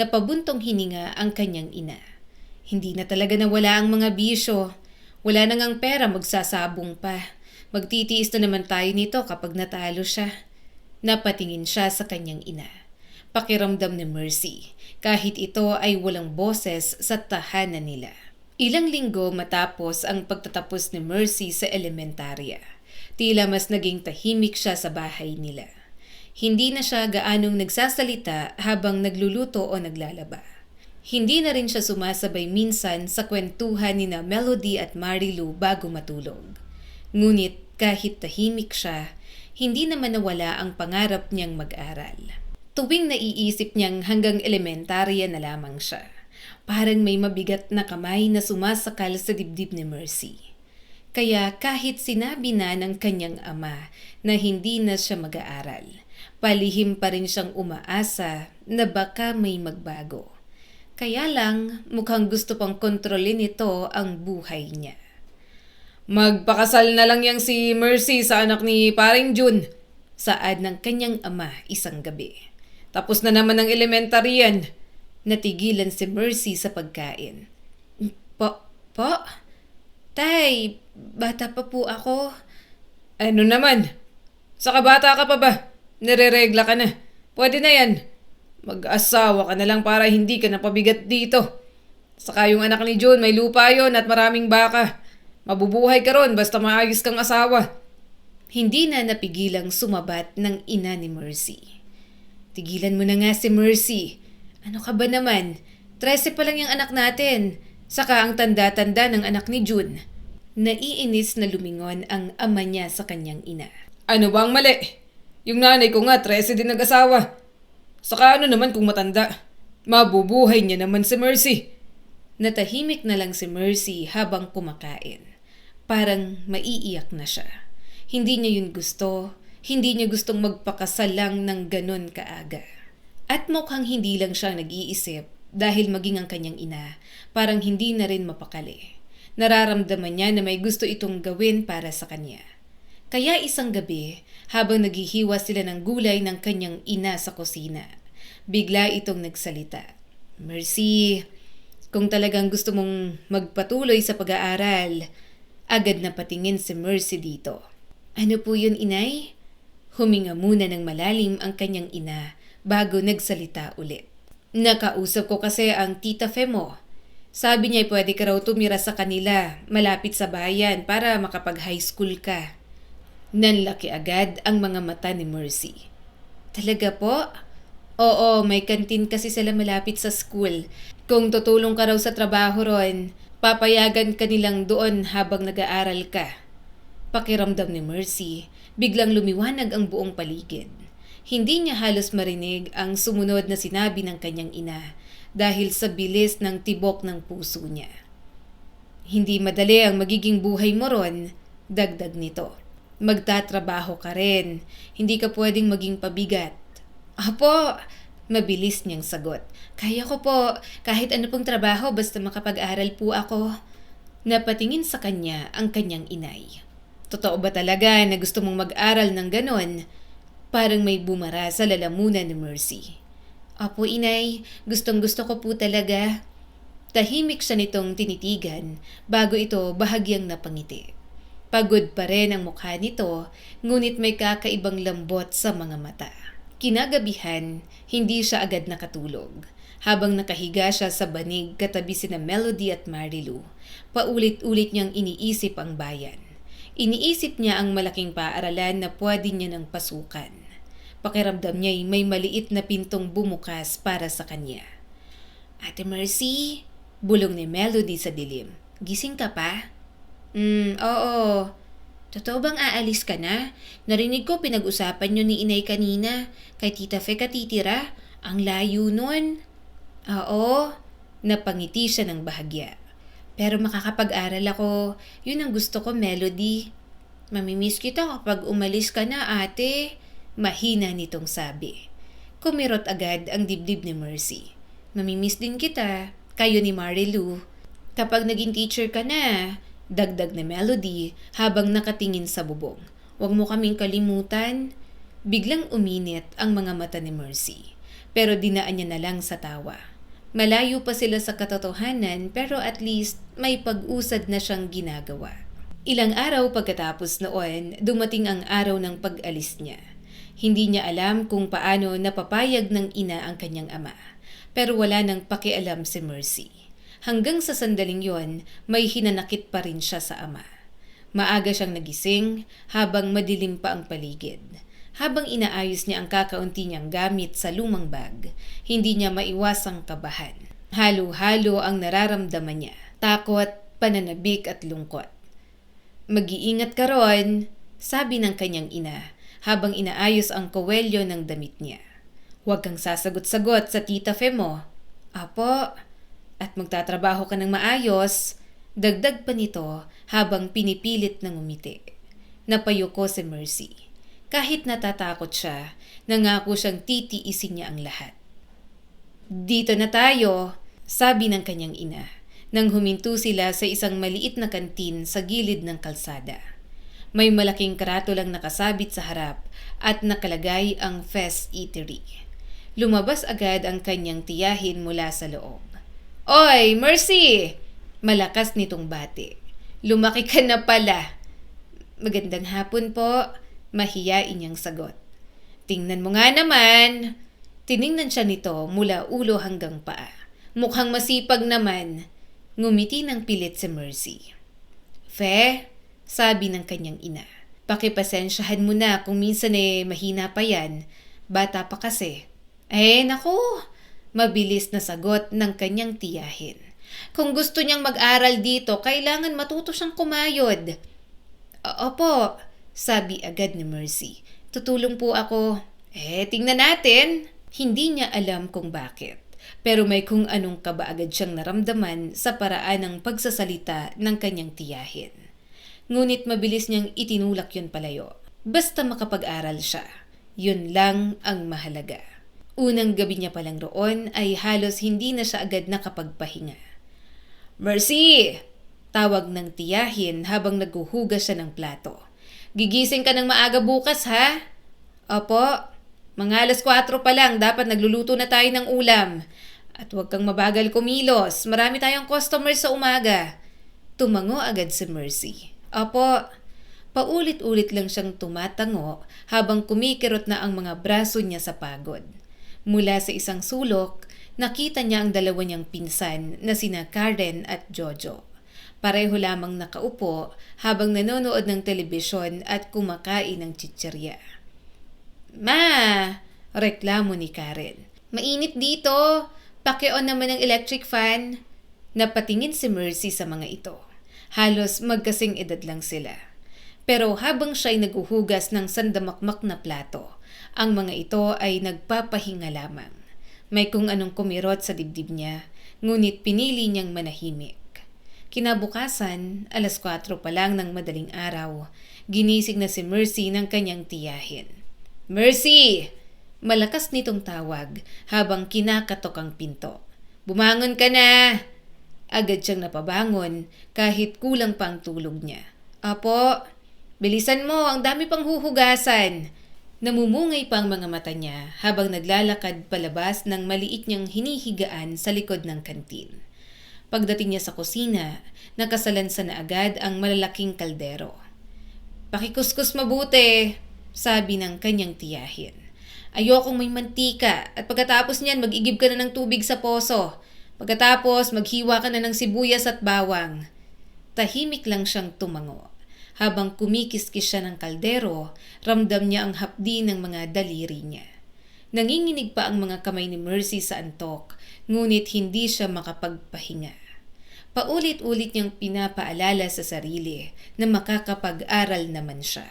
Napabuntong hininga ang kanyang ina. Hindi na talaga nawala ang mga bisyo. Wala na ngang pera, magsasabong pa. Magtitiis na naman tayo nito kapag natalo siya. Napatingin siya sa kanyang ina. Pakiramdam ni Mercy, kahit ito ay walang boses sa tahanan nila. Ilang linggo matapos ang pagtatapos ni Mercy sa elementarya, tila mas naging tahimik siya sa bahay nila. Hindi na siya gaanong nagsasalita habang nagluluto o naglalaba. Hindi na rin siya sumasabay minsan sa kwentuhan ni na Melody at Marilu bago matulog. Ngunit kahit tahimik siya, hindi naman nawala ang pangarap niyang mag-aral. Tuwing naiisip niyang hanggang elementarya na lamang siya, parang may mabigat na kamay na sumasakal sa dibdib ni Mercy. Kaya kahit sinabi na ng kanyang ama na hindi na siya mag-aaral, palihim pa rin siyang umaasa na baka may magbago. Kaya lang mukhang gusto pang kontrolin ito ang buhay niya. Magpakasal na lang yang si Mercy sa anak ni Paring Jun, saad ng kanyang ama isang gabi. Tapos na naman ang elementary yan. Natigilan si Mercy sa pagkain. Po? Tay, bata pa po ako. Ano naman? Saka bata ka pa ba? Nire-regla ka na. Pwede na yan. Mag-asawa ka na lang para hindi ka napabigat dito. Saka yung anak ni Jun, may lupa yon at maraming baka. Mabubuhay ka ron basta maayos kang asawa. Hindi na napigilang sumabat ng ina ni Mercy. Tigilan mo na nga si Mercy. Ano ka ba naman? 13 pa lang yung anak natin. Saka ang tanda-tanda ng anak ni Jun. Naiinis na lumingon ang ama niya sa kanyang ina. Ano ba ang mali? Yung nanay ko nga 13 din nag-asawa. Saka ano naman kung matanda? Mabubuhay niya naman si Mercy. Natahimik na lang si Mercy habang kumakain. Parang maiiyak na siya. Hindi niya yun gusto. Hindi niya gustong magpakasal lang ng ganun kaaga. At mukhang hindi lang siya nag-iisip dahil maging ang kanyang ina, parang hindi na rin mapakali. Nararamdaman niya na may gusto itong gawin para sa kanya. Kaya isang gabi, habang naghihiwa sila ng gulay ng kanyang ina sa kusina, bigla itong nagsalita. Mercy, kung talagang gusto mong magpatuloy sa pag-aaral, agad na patingin si Mercy dito. Ano po yun, inay? Huminga muna ng malalim ang kanyang ina bago nagsalita ulit. Nakausap ko kasi ang tita Fe mo. Sabi niya pwede ka raw tumira sa kanila, malapit sa bayan para makapag-high school ka. Nanlaki agad ang mga mata ni Mercy. Talaga po? Oo, may kantin kasi sila malapit sa school. Kung tutulong ka raw sa trabaho ron, papayagan ka nilang doon habang nag-aaral ka. Pakiramdam ni Mercy, biglang lumiwanag ang buong paligid. Hindi niya halos marinig ang sumunod na sinabi ng kanyang ina dahil sa bilis ng tibok ng puso niya. Hindi madali ang magiging buhay mo ron, dagdag nito. Magtatrabaho ka rin, hindi ka pwedeng maging pabigat. Apo, mabilis niyang sagot. Kaya ko po, kahit ano pong trabaho basta makapag-aral po ako. Napatingin sa kanya ang kanyang inay. Totoo ba talaga na gusto mong mag-aral ng ganon? Parang may bumara sa lalamunan ni Mercy. Apo inay, gustong gusto ko po talaga. Tahimik siya nitong tinitigan bago ito bahagyang napangiti. Pagod pa rin ang mukha nito, ngunit may kakaibang lambot sa mga mata. Kinagabihan, hindi siya agad nakatulog. Habang nakahiga siya sa banig katabi sina Melody at Marilu, paulit-ulit niyang iniisip ang bayan. Iniisip niya ang malaking paaralan na pwede niya ng pasukan. Pakiramdam niya'y may maliit na pintong bumukas para sa kanya. Ate Mercy, bulong ni Melody sa dilim. Gising ka pa? Oo. Totoo bang aalis ka na? Narinig ko pinag-usapan niyo ni inay kanina. Kay Tita Fe ka titira? Ang layo nun. Oo. Napangiti siya ng bahagya. Pero makakapag-aral ako. Yun ang gusto ko, Melody. Mamimiss kita kapag umalis ka na, ate. Mahina nitong sabi. Kumirot agad ang dibdib ni Mercy. Mamimiss din kita. Kayo ni Marilu. Kapag naging teacher ka na, dagdag ni Melody habang nakatingin sa bubong. Huwag mo kaming kalimutan. Biglang uminit ang mga mata ni Mercy. Pero dinaan niya na lang sa tawa. Malayo pa sila sa katotohanan pero at least may pag-usad na siyang ginagawa. Ilang araw pagkatapos noon, dumating ang araw ng pag-alis niya. Hindi niya alam kung paano napapayag ng ina ang kanyang ama. Pero wala nang pakialam si Mercy. Hanggang sa sandaling yon, may hinanakit pa rin siya sa ama. Maaga siyang nagising habang madilim pa ang paligid. Habang inaayos niya ang kakaunti niyang gamit sa lumang bag, hindi niya maiwasang kabahan. Halo-halo ang nararamdaman niya. Takot, pananabik at lungkot. Mag-iingat ka ron, sabi ng kanyang ina habang inaayos ang kowelyo ng damit niya. Huwag kang sasagot-sagot sa tita Fe mo. Apo, at magtatrabaho ka ng maayos, dagdag pa nito habang pinipilit ng umiti. Napayuko si Mercy. Kahit natatakot siya, nangako siyang titiisin niya ang lahat. Dito na tayo, sabi ng kanyang ina, nang huminto sila sa isang maliit na kantin sa gilid ng kalsada. May malaking karatulang nakasabit sa harap at nakalagay ang Fest Eatery. Lumabas agad ang kanyang tiyahin mula sa loob. Oy, Mercy! Malakas nitong bati. Lumaki ka na pala. Magandang hapon po, mahiyain niyang sagot. Tingnan mo nga naman. Tiningnan siya nito mula ulo hanggang paa. Mukhang masipag naman. Ngumiti ng pilit si Mercy. Fe, sabi ng kanyang ina, pakipasensyahan mo na kung minsan mahina pa yan. Bata pa kasi. Naku, mabilis na sagot ng kanyang tiyahin. Kung gusto niyang mag-aral dito, kailangan matuto siyang kumayod. Opo, sabi agad ni Mercy. Tutulong po ako. Tingnan natin. Hindi niya alam kung bakit. pero may kung anong kaba agad siyang naramdaman sa paraan ng pagsasalita ng kanyang tiyahin. Ngunit mabilis niyang itinulak yun palayo. Basta makapag-aral siya, yun lang ang mahalaga. Unang gabi niya palang roon ay halos hindi na siya agad nakapagpahinga. "Mercy!" Tawag ng tiyahin habang naghuhugas siya ng plato. "Gigising ka ng maaga bukas, ha?" "Opo. Mga 4:00 pa lang, dapat nagluluto na tayo ng ulam. At huwag kang mabagal kumilos, marami tayong customers sa umaga." Tumango agad si Mercy. "Opo." Paulit-ulit lang siyang tumatango habang kumikirot na ang mga braso niya sa pagod. Mula sa isang sulok, nakita niya ang dalawa niyang pinsan na sina Karen at Jojo. Pareho lamang nakaupo habang nanonood ng telebisyon at kumakain ng chichirya. "Ma!" Reklamo ni Karen. "Mainit dito. Paki-on naman ang electric fan." Napatingin si Mercy sa mga ito. Halos magkasing edad lang sila. Pero habang siya'y naghuhugas ng sandamakmak na plato, ang mga ito ay nagpapahinga lamang. May kung anong kumirot sa dibdib niya, ngunit pinili niyang manahimik. Kinabukasan, 4:00 pa lang ng madaling araw, ginising na si Mercy ng kanyang tiyahin. "Mercy!" Malakas nitong tawag habang kinakatok ang pinto. "Bumangon ka na!" Agad siyang napabangon kahit kulang pa ang tulog niya. "Apo, bilisan mo, ang dami pang huhugasan." Namumungay pa ang mga mata niya habang naglalakad palabas ng maliit niyang hinihigaan sa likod ng kantin. Pagdating niya sa kusina, nakasalansa na agad ang malalaking kaldero. "Pakikuskus mabuti," sabi ng kanyang tiyahin. "Ayokong may mantika at pagkatapos niyan mag-igib ka na ng tubig sa poso. Pagkatapos maghiwa ka na ng sibuyas at bawang." Tahimik lang siyang tumango. Habang kumikis-kis siya ng kaldero, ramdam niya ang hapdi ng mga daliri niya. Nanginginig pa ang mga kamay ni Mercy sa antok, ngunit hindi siya makapagpahinga. Paulit-ulit niyang pinapaalala sa sarili na makakapag-aral naman siya.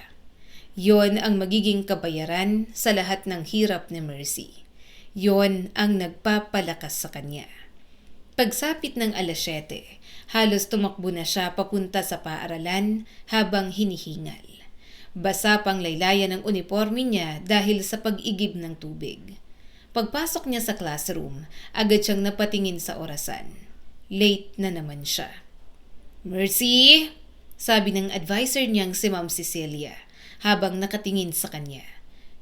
Yon ang magiging kabayaran sa lahat ng hirap ni Mercy. Yon ang nagpapalakas sa kanya. Pagsapit ng 7:00, halos tumakbo na siya papunta sa paaralan habang hinihingal. Basa pang laylayan ng uniforme niya dahil sa pag-igib ng tubig. Pagpasok niya sa classroom, agad siyang napatingin sa orasan. Late na naman siya. "Mercy!" sabi ng advisor niyang si Ma'am Cecilia habang nakatingin sa kanya.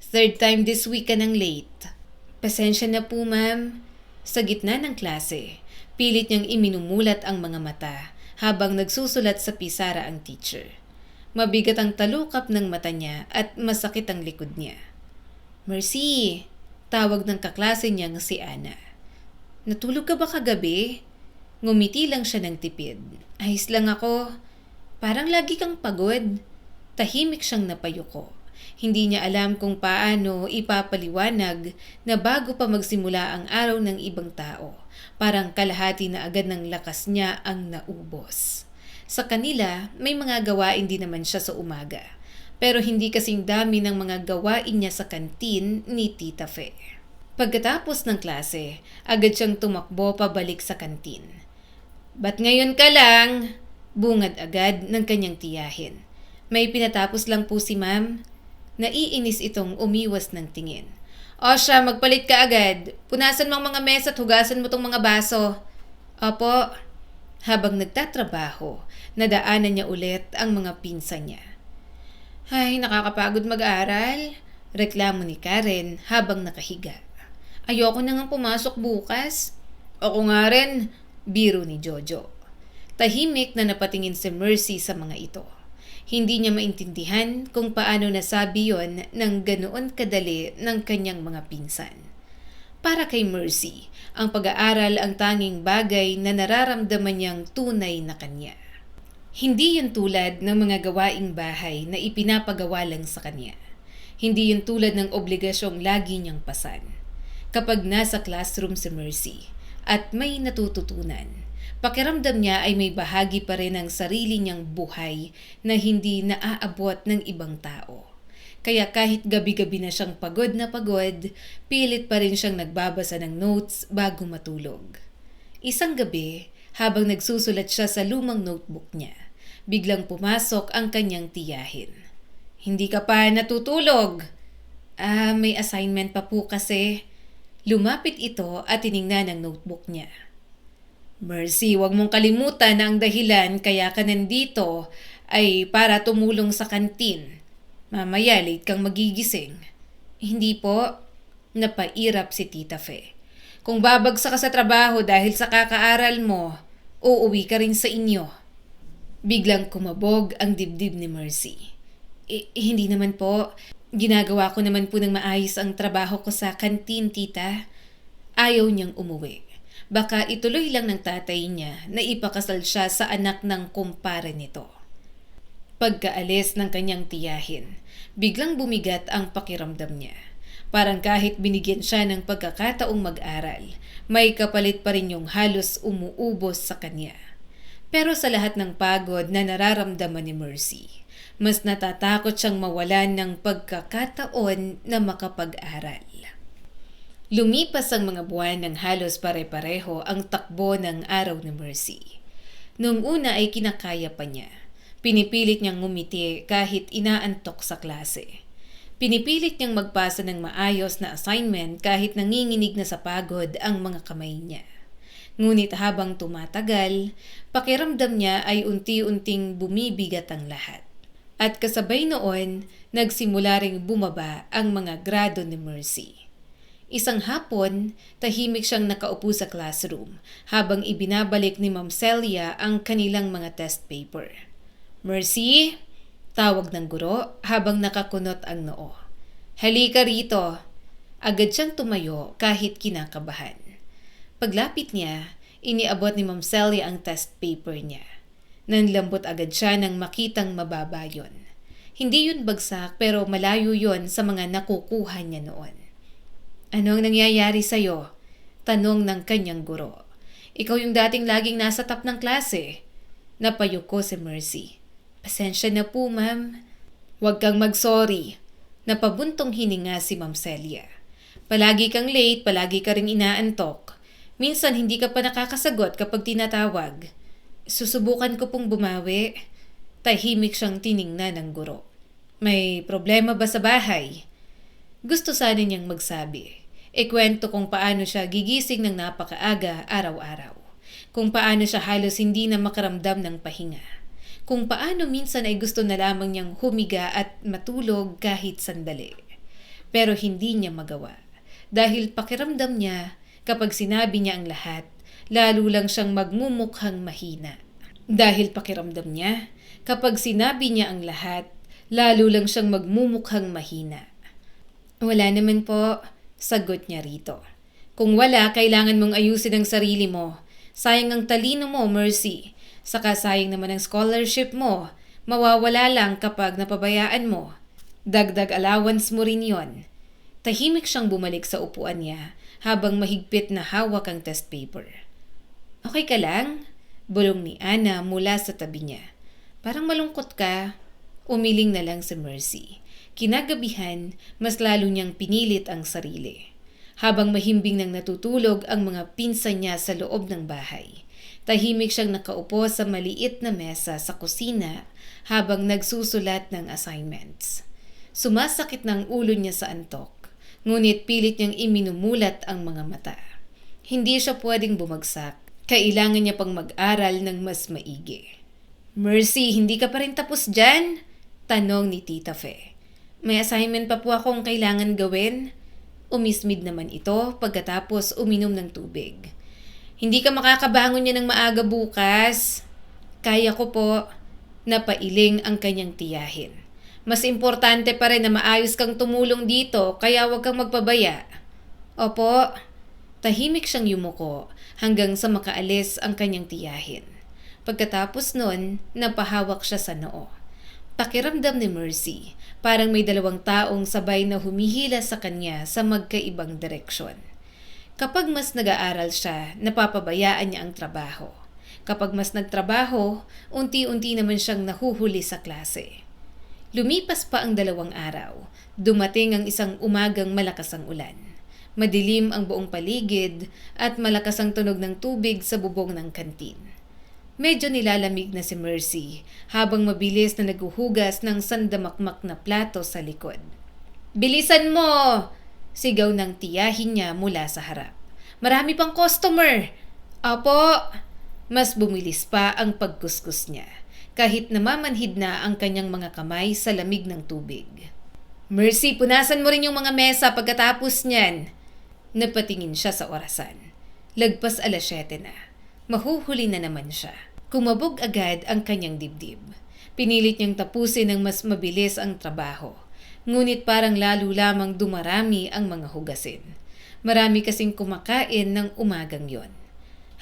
"Third time this week ka ng late." "Pasensya na po, ma'am." Sa gitna ng klase, pilit niyang iminumulat ang mga mata habang nagsusulat sa pisara ang teacher. Mabigat ang talukap ng mata niya at masakit ang likod niya. "Mercy!" tawag ng kaklase niyang si Ana. "Natulog ka ba kagabi?" Ngumiti lang siya ng tipid. "Ayos lang ako. Parang lagi kang pagod." Tahimik siyang napayuko. Hindi niya alam kung paano ipapaliwanag na bago pa magsimula ang araw ng ibang tao, parang kalahati na agad ng lakas niya ang naubos. Sa kanila, may mga gawain din naman siya sa umaga, pero hindi kasing dami ng mga gawain niya sa kantin ni Tita Fe. Pagkatapos ng klase, agad siyang tumakbo pabalik sa kantin. "Ba't ngayon ka lang?" bungad agad ng kanyang tiyahin. "May pinatapos lang po si ma'am." Naiinis itong umiwas ng tingin. "O siya, magpalit ka agad. Punasan mo ang mga mesa at hugasan mo tong mga baso." "Opo." Habang nagtatrabaho, nadaanan niya ulit ang mga pinsan niya. "Ay, nakakapagod mag-aral," reklamo ni Karen habang nakahiga. "Ayoko na nga pumasok bukas." "Ako nga rin," biro ni Jojo. Tahimik na napatingin si Mercy sa mga ito. Hindi niya maintindihan kung paano nasabi yon ng ganoon kadali ng kanyang mga pinsan. Para kay Mercy, ang pag-aaral ang tanging bagay na nararamdaman niyang tunay na kanya. Hindi yun tulad ng mga gawaing bahay na ipinapagawa lang sa kanya. Hindi yun tulad ng obligasyong lagi niyang pasan. Kapag nasa classroom si Mercy at may natututunan, pakiramdam niya ay may bahagi pa rin ng sarili niyang buhay na hindi naaabot ng ibang tao. Kaya kahit gabi-gabi na siyang pagod na pagod, pilit pa rin siyang nagbabasa ng notes bago matulog. Isang gabi, habang nagsusulat siya sa lumang notebook niya, biglang pumasok ang kanyang tiyahin. "Hindi ka pa natutulog?" May assignment pa po kasi." Lumapit ito at tiningnan ang notebook niya. "Mercy, wag mong kalimutan na ang dahilan kaya ka nandito ay para tumulong sa kantin. Mamaya late kang magigising." "Hindi po." Napairap si Tita Fe. "Kung babagsak ka sa trabaho dahil sa kakaaral mo, uuwi ka rin sa inyo." Biglang kumabog ang dibdib ni Mercy. Hindi naman po. Ginagawa ko naman po ng maayos ang trabaho ko sa kantin, tita." Ayaw niyang umuwi. Baka ituloy lang ng tatay niya na ipakasal siya sa anak ng kumpare nito. Pagkaalis ng kanyang tiyahin, biglang bumigat ang pakiramdam niya. Parang kahit binigyan siya ng pagkakataong mag-aral, may kapalit pa rin yung halos umuubos sa kanya. Pero sa lahat ng pagod na nararamdaman ni Mercy, mas natatakot siyang mawalan ng pagkakataon na makapag-aral. Lumipas ang mga buwan ng halos pare-pareho ang takbo ng araw ni Mercy. Noong una ay kinakaya pa niya. Pinipilit niyang ngumiti kahit inaantok sa klase. Pinipilit niyang magpasa ng maayos na assignment kahit nanginginig na sa pagod ang mga kamay niya. Ngunit habang tumatagal, pakiramdam niya ay unti-unting bumibigat ang lahat. At kasabay noon, nagsimula ring bumaba ang mga grado ni Mercy. Isang hapon, tahimik siyang nakaupo sa classroom habang ibinabalik ni Ma'am Celia ang kanilang mga test paper. "Mercy?" Tawag ng guro habang nakakunot ang noo. "Halika rito." Agad siyang tumayo kahit kinakabahan. Paglapit niya, iniabot ni Ma'am Celia ang test paper niya. Nanlambot agad siya nang makitang mababa yun. Hindi yun bagsak pero malayo yun sa mga nakukuha niya noon. "Ano ang nangyayari sa'yo?" Tanong ng kanyang guro. "Ikaw yung dating laging nasa top ng klase." Napayuko si Mercy. "Pasensya na po, ma'am." "Huwag kang mag-sorry." Napabuntong hininga si Ma'am Celia. "Palagi kang late, palagi ka ring inaantok. Minsan hindi ka pa nakakasagot kapag tinatawag." "Susubukan ko pong bumawi." Tahimik siyang tiningnan ng guro. "May problema ba sa bahay?" Gusto sana niyang magsabi. Ikwento kung paano siya gigising ng napakaaga araw-araw. Kung paano siya halos hindi na makaramdam ng pahinga. Kung paano minsan ay gusto na lamang niyang humiga at matulog kahit sandali. Pero hindi niya magawa. Dahil pakiramdam niya, kapag sinabi niya ang lahat, lalo lang siyang magmumukhang mahina. Dahil pakiramdam niya, kapag sinabi niya ang lahat, lalo lang siyang magmumukhang mahina. "Wala naman po," sagot niya rito. "Kung wala, kailangan mong ayusin ang sarili mo. Sayang ang talino mo, Mercy. Saka sayang naman ang scholarship mo. Mawawala lang kapag napabayaan mo. Dagdag allowance mo rin yon." Tahimik siyang bumalik sa upuan niya habang mahigpit na hawak ang test paper. "Okay ka lang?" Bulong ni Ana mula sa tabi niya. "Parang malungkot ka." Umiling na lang si Mercy. Kinagabihan, mas lalo niyang pinilit ang sarili. Habang mahimbing nang natutulog ang mga pinsan niya sa loob ng bahay, tahimik siyang nakaupo sa maliit na mesa sa kusina habang nagsusulat ng assignments. Sumasakit ng ulo niya sa antok, ngunit pilit niyang iminumulat ang mga mata. Hindi siya pwedeng bumagsak. Kailangan niya pang mag-aral ng mas maigi. "Mercy, hindi ka pa rin tapos dyan?" Tanong ni Tita Fe. "May assignment pa po akong kailangan gawin." Umismid naman ito pagkatapos uminom ng tubig. "Hindi ka makakabangon niya ng maaga bukas." "Kaya ko po." Napailing ang kanyang tiyahin. "Mas importante pa rin na maayos kang tumulong dito kaya huwag kang magpabaya." "Opo." Tahimik siyang yumuko hanggang sa makaalis ang kanyang tiyahin. Pagkatapos nun, napahawak siya sa noo. Pakiramdam ni Mercy, parang may dalawang taong sabay na humihila sa kanya sa magkaibang direksyon. Kapag mas nag-aaral siya, napapabayaan niya ang trabaho. Kapag mas nagtrabaho, unti-unti naman siyang nahuhuli sa klase. Lumipas pa ang 2 araw. Dumating ang isang umagang malakas ang ulan. Madilim ang buong paligid at malakas ang tunog ng tubig sa bubong ng kantin. Medyo nilalamig na si Mercy habang mabilis na naghuhugas ng sandamakmak na plato sa likod. "Bilisan mo!" sigaw ng tiyahin niya mula sa harap. "Marami pang customer!" "Apo!" Mas bumilis pa ang pagkuskus niya kahit namamanhid na ang kanyang mga kamay sa lamig ng tubig. "Mercy, punasan mo rin yung mga mesa pagkatapos niyan." Napatingin siya sa orasan. Lagpas 7:00 na. Mahuhuli na naman siya. Kumabog agad ang kanyang dibdib. Pinilit niyang tapusin ng mas mabilis ang trabaho. Ngunit parang lalo lamang dumarami ang mga hugasin. Marami kasing kumakain ng umagang yon.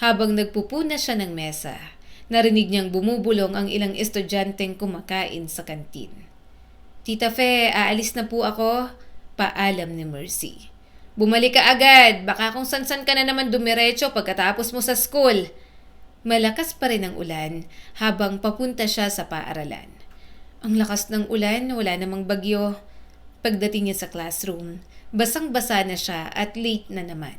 Habang nagpupuna siya ng mesa, narinig niyang bumubulong ang ilang estudyanteng kumakain sa kantin. "Tita Fe, aalis na po ako," paalam ni Mercy. "Bumalik ka agad, baka kung san-san ka na naman dumiretso pagkatapos mo sa school." Malakas pa rin ang ulan habang papunta siya sa paaralan. Ang lakas ng ulan, wala namang bagyo. Pagdating niya sa classroom, basang-basa na siya at late na naman.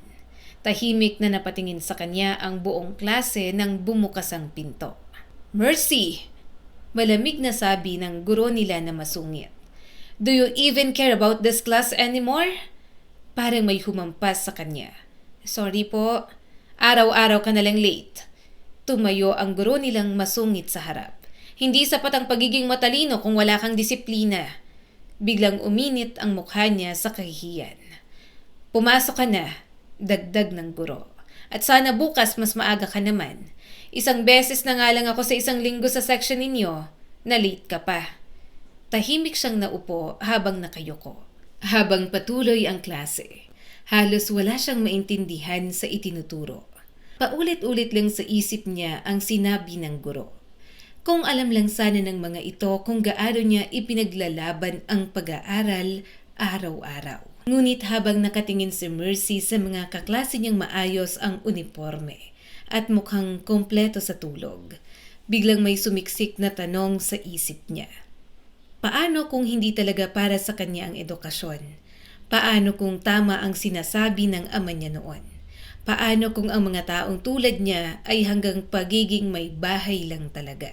Tahimik na napatingin sa kanya ang buong klase nang bumukas ang pinto. "Mercy!" Malamig na sabi ng guro nila na masungit. "Do you even care about this class anymore?" Parang may humampas sa kanya. "Sorry po, araw-araw ka na lang late." Tumayo ang guro nilang masungit sa harap. "Hindi sapat ang pagiging matalino kung wala kang disiplina." Biglang uminit ang mukha niya sa kahihiyan. "Pumasok ka na," dagdag ng guro. "At sana bukas mas maaga ka naman. Isang beses na nga lang ako sa isang linggo sa section ninyo. Na-late ka pa." Tahimik siyang naupo habang nakayuko. Habang patuloy ang klase, halos wala siyang maintindihan sa itinuturo. Paulit-ulit lang sa isip niya ang sinabi ng guro. Kung alam lang sana ng mga ito kung gaano niya ipinaglalaban ang pag-aaral araw-araw. Ngunit habang nakatingin si Mercy sa mga kaklase niyang maayos ang uniforme at mukhang kompleto sa tulog, biglang may sumiksik na tanong sa isip niya. Paano kung hindi talaga para sa kanya ang edukasyon? Paano kung tama ang sinasabi ng ama niya noon? Paano kung ang mga taong tulad niya ay hanggang pagiging may bahay lang talaga?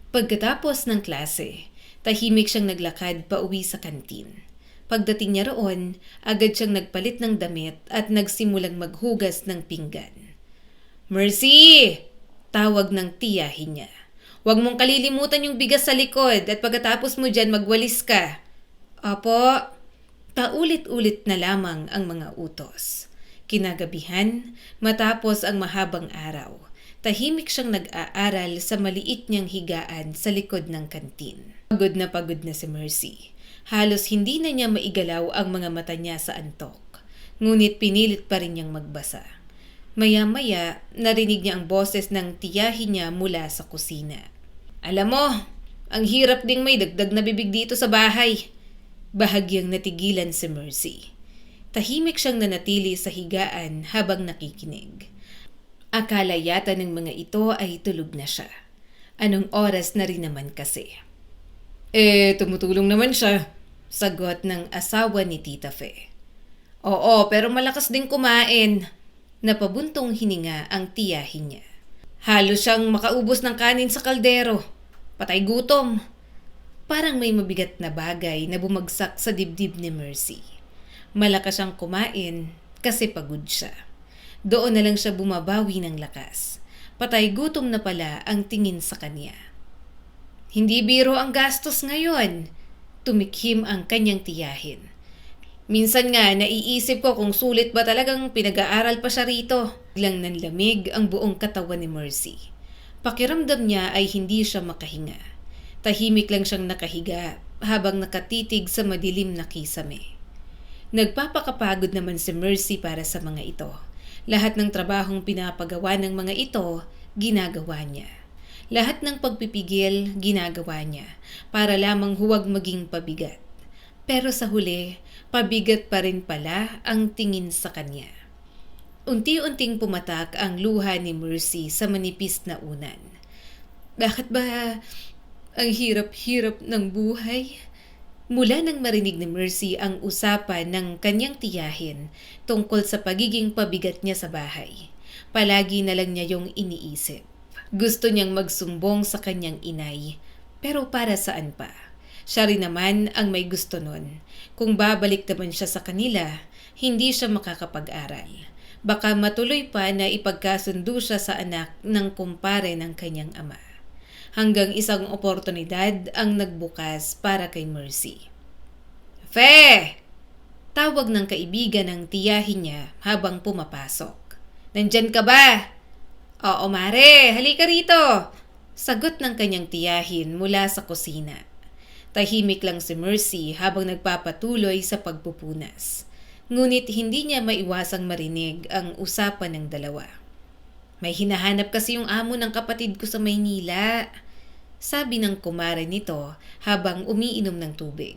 Pagkatapos ng klase, tahimik siyang naglakad pauwi sa kantin. Pagdating niya roon, agad siyang nagpalit ng damit at nagsimulang maghugas ng pinggan. "Mercy!" tawag ng tiyahin niya. "Huwag mong kalilimutan yung bigas sa likod at pagkatapos mo dyan magwalis ka." "Apo." Paulit-ulit na lamang ang mga utos. Kinagabihan, matapos ang mahabang araw, tahimik siyang nag-aaral sa maliit niyang higaan sa likod ng kantin. Pagod na si Mercy. Halos hindi na niya maigalaw ang mga mata niya sa antok. Ngunit pinilit pa rin niyang magbasa. Maya-maya, narinig niya ang boses ng tiyahin niya mula sa kusina. "Alam mo, ang hirap ding may dagdag na bibig dito sa bahay." Bahagyang natigilan si Mercy. Tahimik siyang nanatili sa higaan habang nakikinig. Akala yata ng mga ito ay tulog na siya. Anong oras na rin naman kasi? Tumutulong naman siya," sagot ng asawa ni Tita Fe. "Oo, pero malakas din kumain." Napabuntong hininga ang tiyahin niya. "Halos siyang makaubos ng kanin sa kaldero. Patay gutom." Parang may mabigat na bagay na bumagsak sa dibdib ni Mercy. Malakas siyang kumain kasi pagod siya. Doon na lang siya bumabawi ng lakas. Patay gutom na pala ang tingin sa kanya. "Hindi biro ang gastos ngayon," tumikhim ang kanyang tiyahin. "Minsan nga naiisip ko kung sulit ba talagang pinag-aaral pa siya rito." Biglang nanlamig ang buong katawan ni Mercy. Pakiramdam niya ay hindi siya makahinga. Tahimik lang siyang nakahiga habang nakatitig sa madilim na kisame. Nagpapakapagod naman si Mercy para sa mga ito. Lahat ng trabahong pinapagawa ng mga ito, ginagawa niya. Lahat ng pagpipigil, ginagawa niya para lamang huwag maging pabigat. Pero sa huli, pabigat pa rin pala ang tingin sa kanya. Unti-unting pumatak ang luha ni Mercy sa manipis na unan. Bakit ba Ang hirap-hirap ng buhay. Mula nang marinig ni Mercy ang usapan ng kanyang tiyahin tungkol sa pagiging pabigat niya sa bahay, palagi na lang niya yung iniisip. Gusto niyang magsumbong sa kanyang inay, pero para saan pa? Siya rin naman ang may gusto nun. Kung babalik naman siya sa kanila, hindi siya makakapag-aral. Baka matuloy pa na ipagkasundo siya sa anak ng kumpare ng kanyang ama. Hanggang isang oportunidad ang nagbukas para kay Mercy. "Fe!" Tawag ng kaibigan ng tiyahin niya habang pumapasok. "Nandyan ka ba?" "Oo, Mare. Halika rito." Sagot ng kanyang tiyahin mula sa kusina. Tahimik lang si Mercy habang nagpapatuloy sa pagpupunas. Ngunit hindi niya maiwasang marinig ang usapan ng dalawa. "May hinahanap kasi yung amo ng kapatid ko sa Maynila," sabi ng kumare nito habang umiinom ng tubig.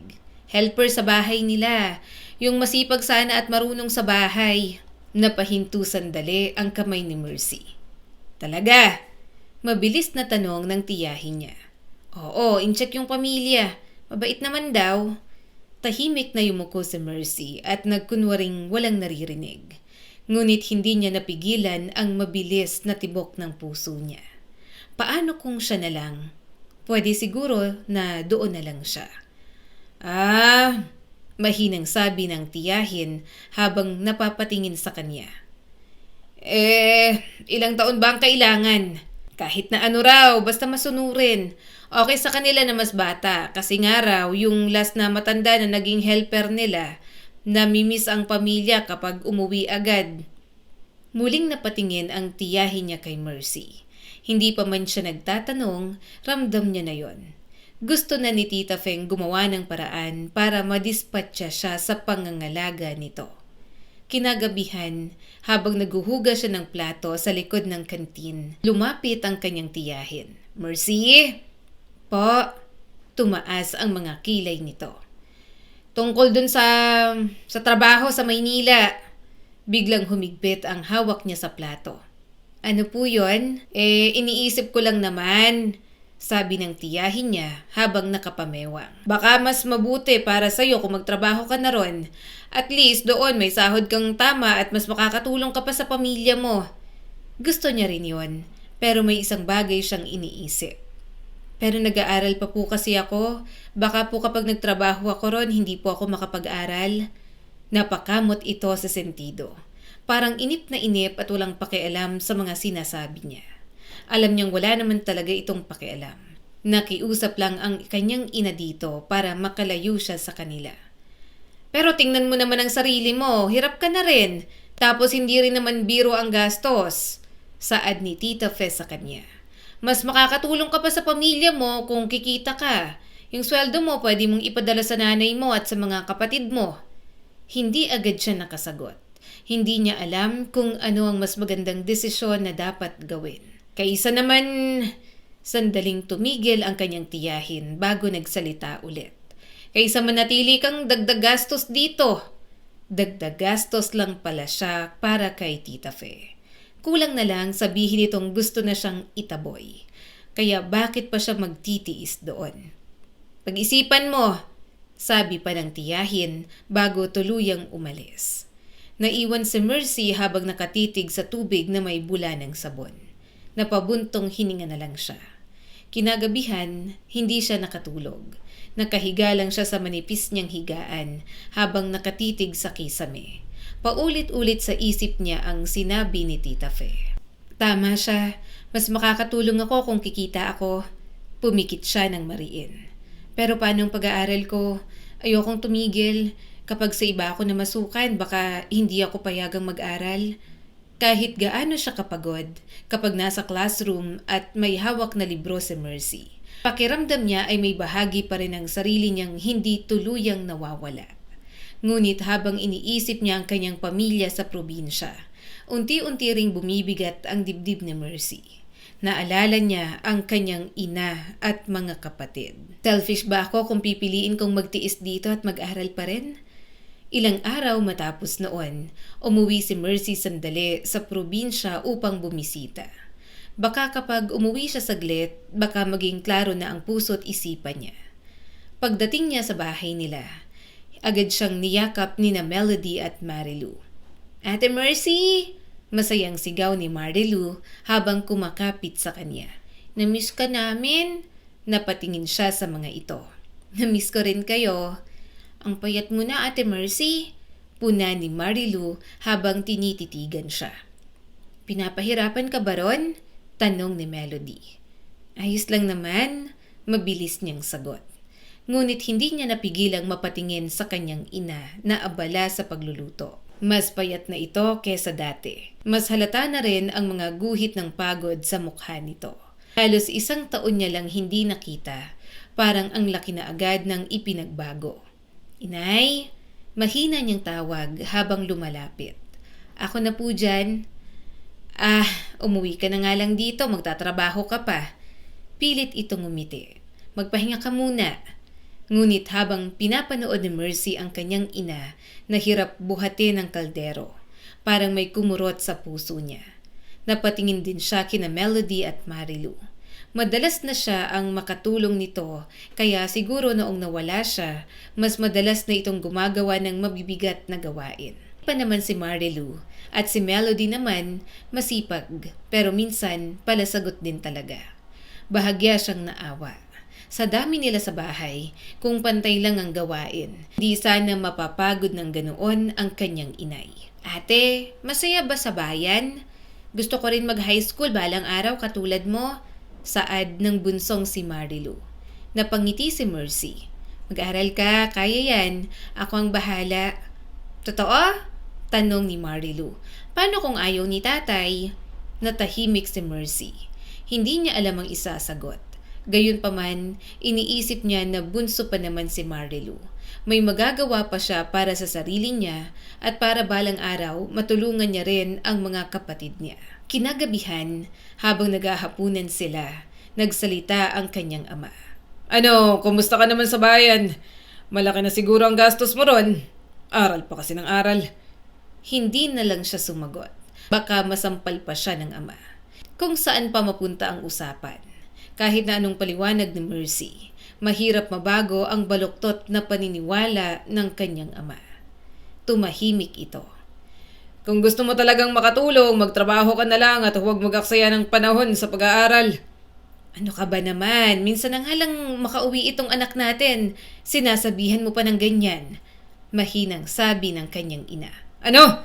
"Helper sa bahay nila, yung masipag sana at marunong sa bahay." Napahinto sandali ang kamay ni Mercy. "Talaga?" Mabilis na tanong ng tiyahin niya. "Oo, incheck yung pamilya. Mabait naman daw." Tahimik na yumuko si Mercy at nagkunwaring walang naririnig. Ngunit hindi niya napigilan ang mabilis na tibok ng puso niya. Paano kung siya na lang? Pwede siguro na doon na lang siya. Mahinang sabi ng tiyahin habang napapatingin sa kanya. Ilang taon ba ang kailangan? Kahit na ano raw, basta masunurin. Okay sa kanila na mas bata kasi nga raw yung last na matanda na naging helper nila, namimiss ang pamilya kapag umuwi agad. Muling napatingin ang tiyahin niya kay Mercy. Hindi pa man siya nagtatanong, ramdam niya na yon. Gusto na ni Tita Feng gumawa ng paraan para madispatcha siya sa pangangalaga nito. Kinagabihan, habang naghuhugas siya ng plato sa likod ng kantin, lumapit ang kanyang tiyahin. "Mercy?" "Po." Tumaas ang mga kilay nito. "Tungkol dun sa trabaho sa Maynila." Biglang humigpit ang hawak niya sa plato. "Ano po yun?" Iniisip ko lang naman," sabi ng tiyahin niya habang nakapamewang. "Baka mas mabuti para sa'yo kung magtrabaho ka na ron. At least doon may sahod kang tama at mas makakatulong ka pa sa pamilya mo." Gusto niya rin yun, pero may isang bagay siyang iniisip. "Pero nag-aaral pa po kasi ako. Baka po kapag nagtrabaho ako ron, hindi po ako makapag-aral." Napakamot ito sa sentido. Parang inip na inip at walang pakialam sa mga sinasabi niya. Alam niyang wala naman talaga itong pakialam. Nakiusap lang ang kanyang ina dito para makalayo siya sa kanila. "Pero tingnan mo naman ang sarili mo, hirap ka na rin. Tapos hindi rin naman biro ang gastos." Saad ni Tita Fe sa kanya. "Mas makakatulong ka pa sa pamilya mo kung kikita ka. Yung sweldo mo pwede mong ipadala sa nanay mo at sa mga kapatid mo." Hindi agad siya nakasagot. Hindi niya alam kung ano ang mas magandang desisyon na dapat gawin. Kaysa naman, sandaling tumigil ang kanyang tiyahin bago nagsalita ulit. "Kaysa manatili kang dagdag gastos dito." Dagdag gastos lang pala siya para kay Tita Fe. Kulang na lang sabihin itong gusto na siyang itaboy. Kaya bakit pa siya magtitiis doon? "Pag-isipan mo," sabi pa ng tiyahin bago tuluyang umalis. Naiwan si Mercy habang nakatitig sa tubig na may bula ng sabon. Napabuntong hininga na lang siya. Kinagabihan, hindi siya nakatulog. Nakahiga lang siya sa manipis niyang higaan habang nakatitig sa kisame. Paulit-ulit sa isip niya ang sinabi ni Tita Fe. Tama siya, mas makakatulong ako kung kikita ako. Pumikit siya ng mariin. Pero paano ang pag-aaral ko? Ayokong tumigil. Kapag sa iba ako na masukan, baka hindi ako payagang mag-aral. Kahit gaano siya kapagod, kapag nasa classroom at may hawak na libro si Mercy, pakiramdam niya ay may bahagi pa rin ng sarili niyang hindi tuluyang nawawala. Ngunit habang iniisip niya ang kanyang pamilya sa probinsya, unti-unti ring bumibigat ang dibdib ni Mercy. Naalala niya ang kanyang ina at mga kapatid. Selfish ba ako kung pipiliin kong magtiis dito at mag-aral pa rin? Ilang araw matapos noon, umuwi si Mercy sandali sa probinsya upang bumisita. Baka kapag umuwi siya saglit, baka maging klaro na ang puso at isipan niya. Pagdating niya sa bahay nila, agad siyang niyakap ni na Melody at Marilu. "Ate Mercy!" Masayang sigaw ni Marilu habang kumakapit sa kanya. "Namiss ka namin?" Napatingin siya sa mga ito. "Namiss ko rin kayo." "Ang payat mo na, Ate Mercy." Puna ni Marilu habang tinititigan siya. "Pinapahirapan ka ba ron?" Tanong ni Melody. "Ayos lang naman." Mabilis niyang sagot. Ngunit hindi niya napigilang mapatingin sa kanyang ina na abala sa pagluluto. Mas payat na ito kesa dati. Mas halata na rin ang mga guhit ng pagod sa mukha nito. Halos 1 taon niya lang hindi nakita. Parang ang laki na agad ng ipinagbago. "Inay?" Mahina niyang tawag habang lumalapit. "Ako na po dyan." Umuwi ka na nga lang dito, magtatrabaho ka pa." Pilit itong ngumiti. "Magpahinga ka muna." Ngunit habang pinapanood ni Mercy ang kanyang ina, nahirap buhatin ang kaldero. Parang may kumurot sa puso niya. Napatingin din siya kina Melody at Marilu. Madalas na siya ang makatulong nito, kaya siguro noong nawala siya, mas madalas na itong gumagawa ng mabibigat na gawain. Pa naman si Marilu at si Melody naman masipag, pero minsan palasagot din talaga. Bahagya siyang naawa. Sa dami nila sa bahay, kung pantay lang ang gawain, di sana mapapagod ng ganoon ang kanyang inay. "Ate, masaya ba sa bayan? Gusto ko rin mag-high school balang araw katulad mo." Saad ng bunsong si Marilu. Napangiti si Mercy. "Mag-aral ka, kaya yan. Ako ang bahala." "Totoo?" Tanong ni Marilu. "Paano kung ayaw ni tatay?" Natahimik si Mercy. Hindi niya alam ang isasagot. Gayunpaman, iniisip niya na bunso pa naman si Marilu. May magagawa pa siya para sa sarili niya at para balang araw matulungan niya rin ang mga kapatid niya. Kinagabihan, habang naghahapunan sila, nagsalita ang kanyang ama. "Ano, kumusta ka naman sa bayan? Malaki na siguro ang gastos mo ron. Aral pa kasi ng aral." Hindi na lang siya sumagot. Baka masampal pa siya ng ama. Kung saan pa mapunta ang usapan. Kahit na anong paliwanag ni Mercy, mahirap mabago ang baluktot na paniniwala ng kanyang ama. Tumahimik ito. "Kung gusto mo talagang makatulong, magtrabaho ka na lang at huwag mag-aksaya ng panahon sa pag-aaral." "Ano ka ba naman? Minsan na nga lang makauwi itong anak natin. Sinasabihan mo pa ng ganyan." Mahinang sabi ng kanyang ina. "Ano?"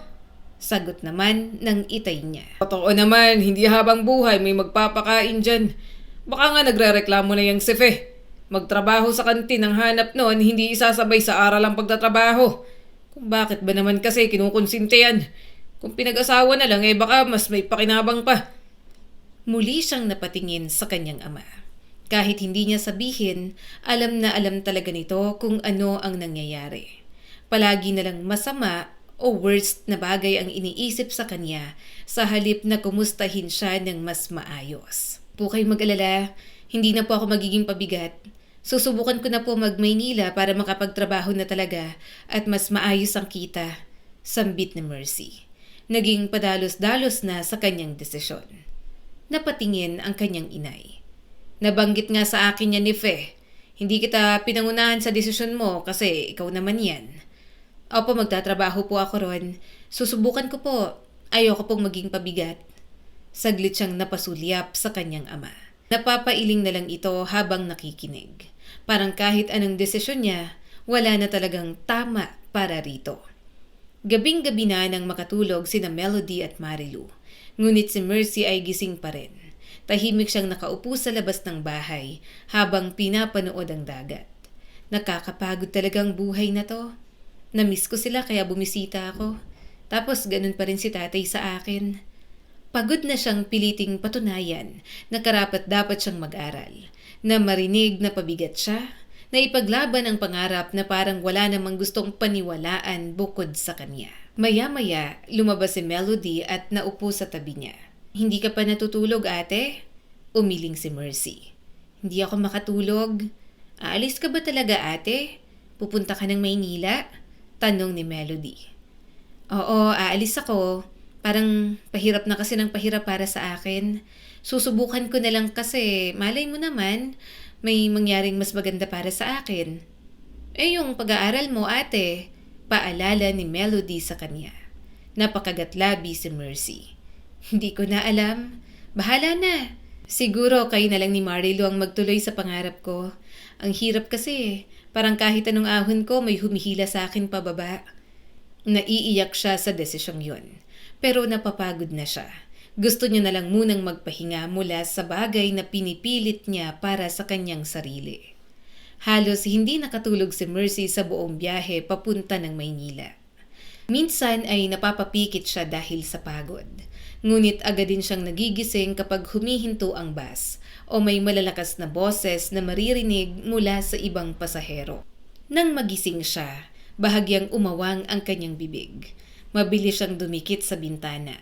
Sagot naman ng itay niya. "Totoo naman, hindi habang buhay may magpapakain dyan. Baka nga nagre-reklamo na yung sefe. Magtrabaho sa kantin ang hanap noon, hindi isasabay sa aral ang pagtatrabaho. Kung bakit ba naman kasi kinukonsinte yan? Kung pinag-asawa na lang baka mas may pakinabang pa." Muli siyang napatingin sa kanyang ama. Kahit hindi niya sabihin, alam na alam talaga nito kung ano ang nangyayari. Palagi na lang masama o worst na bagay ang iniisip sa kanya sa halip na kumustahin siya ng mas maayos. "Huwag kayong mag-alala, hindi na po ako magiging pabigat. Susubukan ko na po mag-Maynila para makapagtrabaho na talaga at mas maayos ang kita." Sambit ni Mercy. Naging padalos-dalos na sa kanyang desisyon. Napatingin ang kanyang inay. "Nabanggit nga sa akin yan ni Fe. Hindi kita pinangunahan sa desisyon mo kasi ikaw naman yan." "Opo, magtatrabaho po ako ron. Susubukan ko po. Ayoko pong maging pabigat." Saglit siyang napasulyap sa kanyang ama. Napapailing na lang ito habang nakikinig. Parang kahit anong desisyon niya, wala na talagang tama para rito. Gabing-gabi na nang makatulog sina Melody at Marilu. Ngunit si Mercy ay gising pa rin. Tahimik siyang nakaupo sa labas ng bahay habang pinapanood ang dagat. Nakakapagod talagang buhay na to. Namiss ko sila kaya bumisita ako. Tapos ganun pa rin si tatay sa akin. Pagod na siyang piliting patunayan na karapat-dapat siyang mag-aral. Na marinig na pabigat siya, na ipaglaban ang pangarap na parang wala namang gustong paniwalaan bukod sa kanya. Maya-maya, lumabas si Melody at naupo sa tabi niya. "Hindi ka pa natutulog, ate?" Umiling si Mercy. "Hindi ako makatulog." "Aalis ka ba talaga, ate? Pupunta ka ng Maynila?" Tanong ni Melody. "Oo, aalis ako. Parang pahirap na kasi ng pahirap para sa akin. Susubukan ko na lang kasi malay mo naman may mangyaring mas maganda para sa akin. Yung pag-aaral mo ate, paalala ni Melody sa kanya. Napakagatlabi si Mercy. Hindi ko na alam. Bahala na. Siguro kayo na lang ni Marilu ang magtuloy sa pangarap ko. Ang hirap kasi, parang kahit anong ahon ko may humihila sa akin pababa. Naiiyak siya sa desisyong yun. Pero napapagod na siya. Gusto niya na lang munang magpahinga mula sa bagay na pinipilit niya para sa kanyang sarili. Halos hindi nakatulog si Mercy sa buong biyahe papunta ng Maynila. Minsan ay napapapikit siya dahil sa pagod. Ngunit agad din siyang nagigising kapag humihinto ang bus o may malalakas na boses na maririnig mula sa ibang pasahero. Nang magising siya, bahagyang umawang ang kanyang bibig. Mabilis siyang dumikit sa bintana.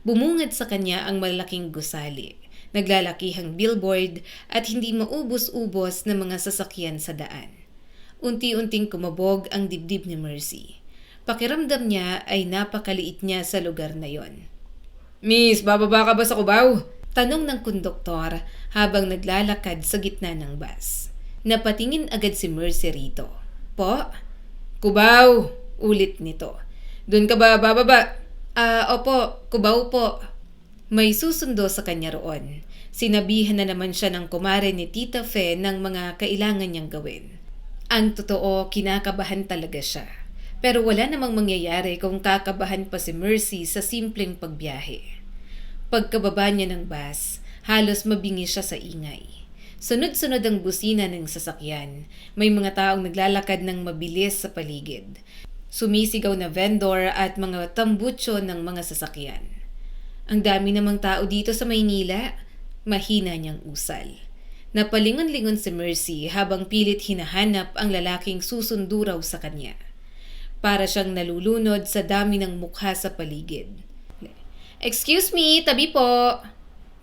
Bumungad sa kanya ang malaking gusali, naglalakihang billboard at hindi maubos-ubos na mga sasakyan sa daan. Unti-unting kumabog ang dibdib ni Mercy. Pakiramdam niya ay napakaliit niya sa lugar na yon. Miss, bababa ka ba sa Cubao? Tanong ng konduktor habang naglalakad sa gitna ng bus. Napatingin agad si Mercy rito. Po? Cubao, Ulit nito. doon ka ba bababa? Opo, Cubao po. May susundo sa kanya roon. Sinabihan na naman siya ng kumare ni Tita Fe ng mga kailangan niyang gawin. Ang totoo, kinakabahan talaga siya. Pero wala namang mangyayari kung kakabahan pa si Mercy sa simpleng pagbiyahe. Pagkababa niya ng bus, halos mabingi siya sa ingay. Sunod-sunod ang busina ng sasakyan. May mga taong naglalakad ng mabilis sa paligid. Sumisigaw na vendor at mga tambutso ng mga sasakyan. Ang dami namang tao dito sa Maynila, mahina niyang usal. Napalingon-lingon si Mercy habang pilit hinahanap ang lalaking susundo raw sa kanya. Para siyang nalulunod sa dami ng mukha sa paligid. Excuse me, tabi po.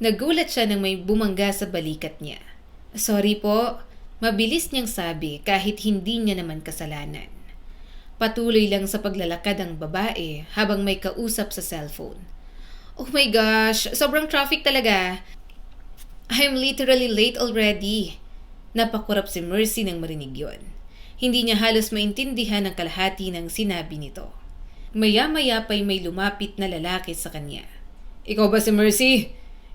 Nagulat siya nang may bumangga sa balikat niya. Sorry po, mabilis niyang sabi kahit hindi niya naman kasalanan. Patuloy lang sa paglalakad ang babae habang may kausap sa cellphone. Oh my gosh, sobrang traffic talaga. I'm literally late already. Napakurap si Mercy nang marinig yon. Hindi niya halos maintindihan ang kalahati ng sinabi nito. Maya-maya pa'y may lumapit na lalaki sa kanya. Ikaw ba si Mercy?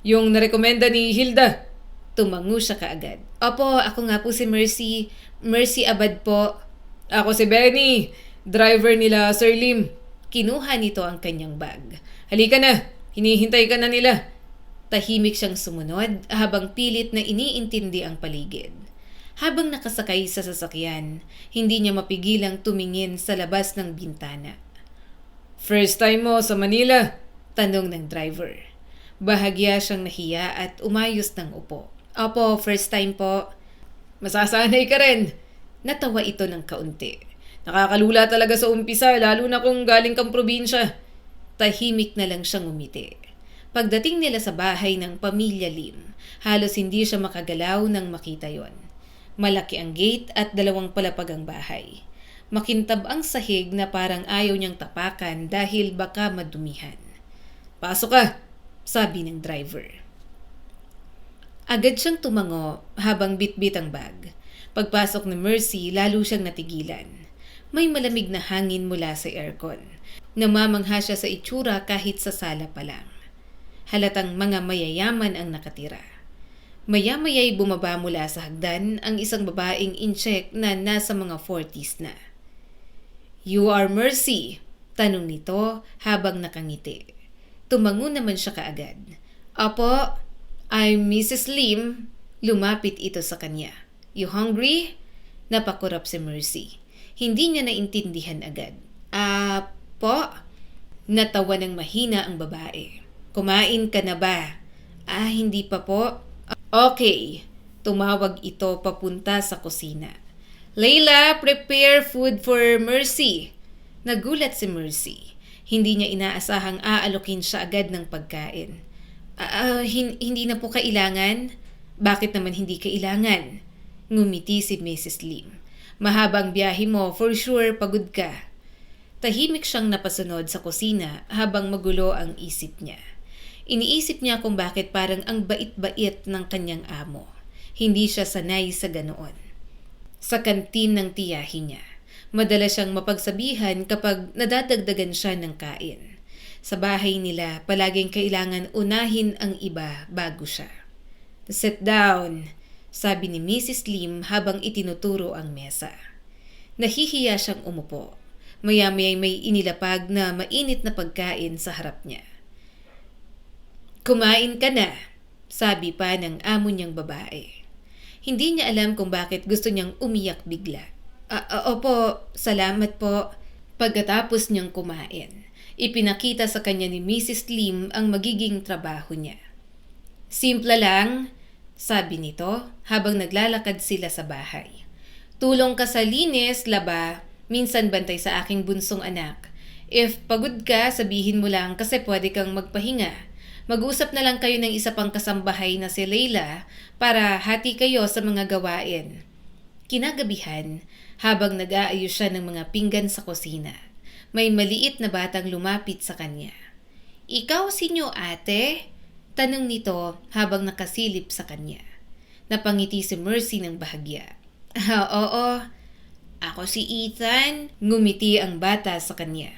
Yung narekomenda ni Hilda? Tumango siya kaagad. Opo, ako nga po si Mercy. Mercy Abad po. Ako si Benny, driver nila Sir Lim. Kinuha nito ang kanyang bag. Halika na, hinihintay ka na nila. Tahimik siyang sumunod habang pilit na iniintindi ang paligid. Habang nakasakay sa sasakyan, hindi niya mapigilang tumingin sa labas ng bintana. First time mo sa Manila? Tanong ng driver. Bahagya siyang nahiya at umayos ng upo. Opo, first time po. Masasanay ka rin. Natawa ito ng kaunti. Nakakalula talaga sa umpisa, lalo na kung galing kang probinsya. Tahimik na lang siyang umiti. Pagdating nila sa bahay ng pamilya Lim, halos hindi siya makagalaw nang makita yon. Malaki ang gate at 2 palapag ang bahay. Makintab ang sahig na parang ayaw niyang tapakan dahil baka madumihan. Pasok ka, sabi ng driver. Agad siyang tumango habang bitbit ang bag. Pagpasok ni Mercy, lalo siyang natigilan. May malamig na hangin mula sa aircon. Namamangha siya sa itsura kahit sa sala pa lang. Halatang mga mayayaman ang nakatira. Maya-maya'y bumaba mula sa hagdan ang isang babaeng incheck na nasa mga 40s na. You are Mercy? Tanong nito habang nakangiti. Tumango naman siya kaagad. Apo, I'm Mrs. Lim. Lumapit ito sa kanya. You hungry? Napakurap si Mercy. Hindi niya naintindihan agad. Po? Natawa ng mahina ang babae. Kumain ka na ba? Hindi pa po. Okay. Tumawag ito papunta sa kusina. Layla, prepare food for Mercy. Nagulat si Mercy. Hindi niya inaasahang aalokin siya agad ng pagkain. Hindi na po kailangan? Bakit naman hindi kailangan? Ngumiti si Mrs. Lim. Mahabang biyahe mo, for sure pagod ka. Tahimik siyang napasunod sa kusina habang magulo ang isip niya. Iniisip niya kung bakit parang ang bait-bait ng kanyang amo. Hindi siya sanay sa ganoon. Sa kantin ng tiyahin niya, madalas siyang mapagsabihan kapag nadadagdagan siya ng kain. Sa bahay nila, palaging kailangan unahin ang iba bago siya. "Sit down," sabi ni Mrs. Lim habang itinuturo ang mesa. Nahihiya siyang umupo. Maya-maya may inilapag na mainit na pagkain sa harap niya. "Kumain ka na," sabi pa ng amo niyang babae. Hindi niya alam kung bakit gusto niyang umiyak bigla. Opo, salamat po." Pagkatapos niyang kumain, ipinakita sa kanya ni Mrs. Lim ang magiging trabaho niya. "Simple lang," sabi nito habang naglalakad sila sa bahay. "Tulong ka sa linis, laba, minsan bantay sa aking bunsong anak. If pagod ka, sabihin mo lang kasi pwede kang magpahinga. Mag-usap na lang kayo ng isa pang kasambahay na si Leila para hati kayo sa mga gawain." Kinagabihan, habang nag-aayos siya ng mga pinggan sa kusina, may maliit na batang lumapit sa kanya. "Ikaw sinyo, ate?" tanong nito habang nakasilip sa kanya. Napangiti si Mercy ng bahagya. Oo, ako si Ethan." Ngumiti ang bata sa kanya.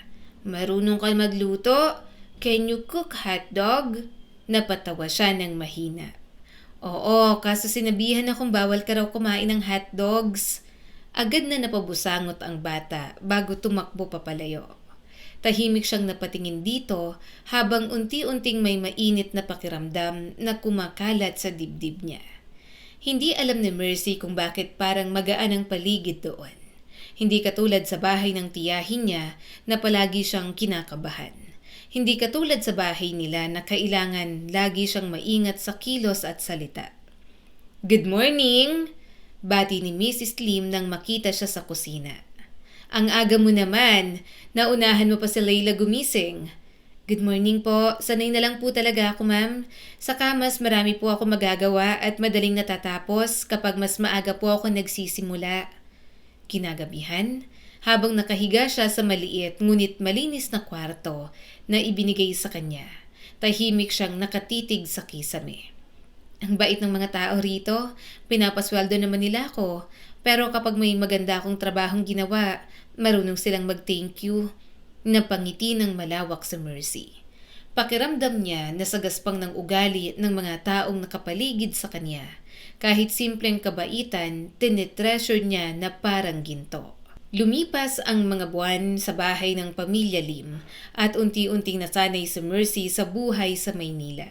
"Marunong ka magluto? Can you cook hotdog?" Napatawa siya ng mahina. "Oo, kaso sinabihan akong bawal ka raw kumain ng hotdogs." Agad na napabusangot ang bata bago tumakbo papalayo. Tahimik siyang napatingin dito habang unti-unting may mainit na pakiramdam na kumakalat sa dibdib niya. Hindi alam ni Mercy kung bakit parang magaan ang paligid doon. Hindi katulad sa bahay ng tiyahin niya na palagi siyang kinakabahan. Hindi katulad sa bahay nila na kailangan lagi siyang maingat sa kilos at salita. "Good morning!" bati ni Mrs. Lim nang makita siya sa kusina. "Ang aga mo naman, naunahan mo pa si Leila gumising." "Good morning po, sanay na lang po talaga ako, ma'am. Saka mas marami po ako magagawa at madaling natatapos kapag mas maaga po ako nagsisimula." Kinagabihan, habang nakahiga siya sa maliit ngunit malinis na kwarto na ibinigay sa kanya, tahimik siyang nakatitig sa kisame. "Ang bait ng mga tao rito, pinapasweldo naman nila ako, pero kapag may maganda akong trabahong ginawa, marunong silang mag-thank you." Napangiti ng malawak sa Mercy. Pakiramdam niya na sa gaspang ng ugali ng mga taong nakapaligid sa kanya. Kahit simpleng kabaitan, tinitreasure niya na parang ginto. Lumipas ang mga buwan sa bahay ng pamilya Lim at unti-unting nasanay si Mercy sa buhay sa Maynila.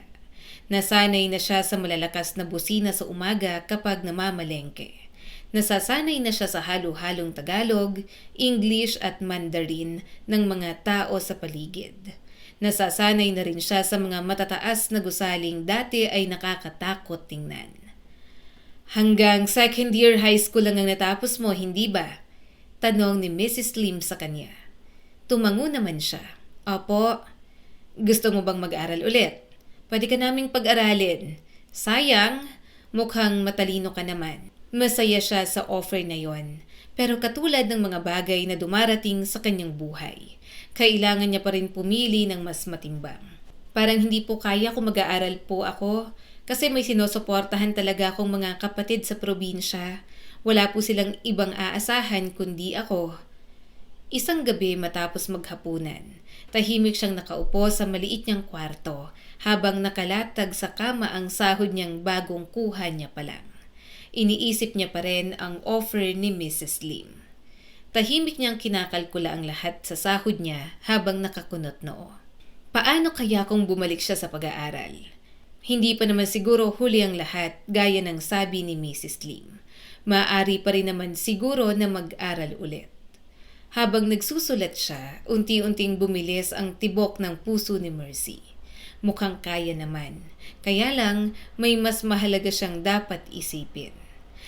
Nasanay na siya sa malalakas na busina sa umaga kapag namamalengke. Nasasanay na siya sa halo-halong Tagalog, English at Mandarin ng mga tao sa paligid. Nasasanay na rin siya sa mga matataas na gusaling dati ay nakakatakot tingnan. "Hanggang second year high school lang ang natapos mo, hindi ba?" tanong ni Mrs. Lim sa kanya. Tumango naman siya. "Opo." "Gusto mo bang mag-aral ulit? Pwede ka naming pag-aralin. Sayang, mukhang matalino ka naman." Masaya siya sa offer na yon, pero katulad ng mga bagay na dumarating sa kanyang buhay, kailangan niya pa rin pumili ng mas matimbang. "Parang hindi po kaya kung mag-aaral po ako kasi may sinusuportahan talaga akong mga kapatid sa probinsya. Wala po silang ibang aasahan kundi ako." Isang gabi matapos maghapunan, tahimik siyang nakaupo sa maliit niyang kwarto habang nakalatag sa kama ang sahod niyang bagong kuha niya pa lang. Iniisip niya pa rin ang offer ni Mrs. Lim. Tahimik niyang kinakalkula ang lahat sa sahod niya habang nakakunot noo. Paano kaya kung bumalik siya sa pag-aaral? Hindi pa naman siguro huli ang lahat gaya ng sabi ni Mrs. Lim. Maaari pa rin naman siguro na mag-aral ulit. Habang nagsusulat siya, unti-unting bumilis ang tibok ng puso ni Mercy. Mukhang kaya naman. Kaya lang may mas mahalaga siyang dapat isipin.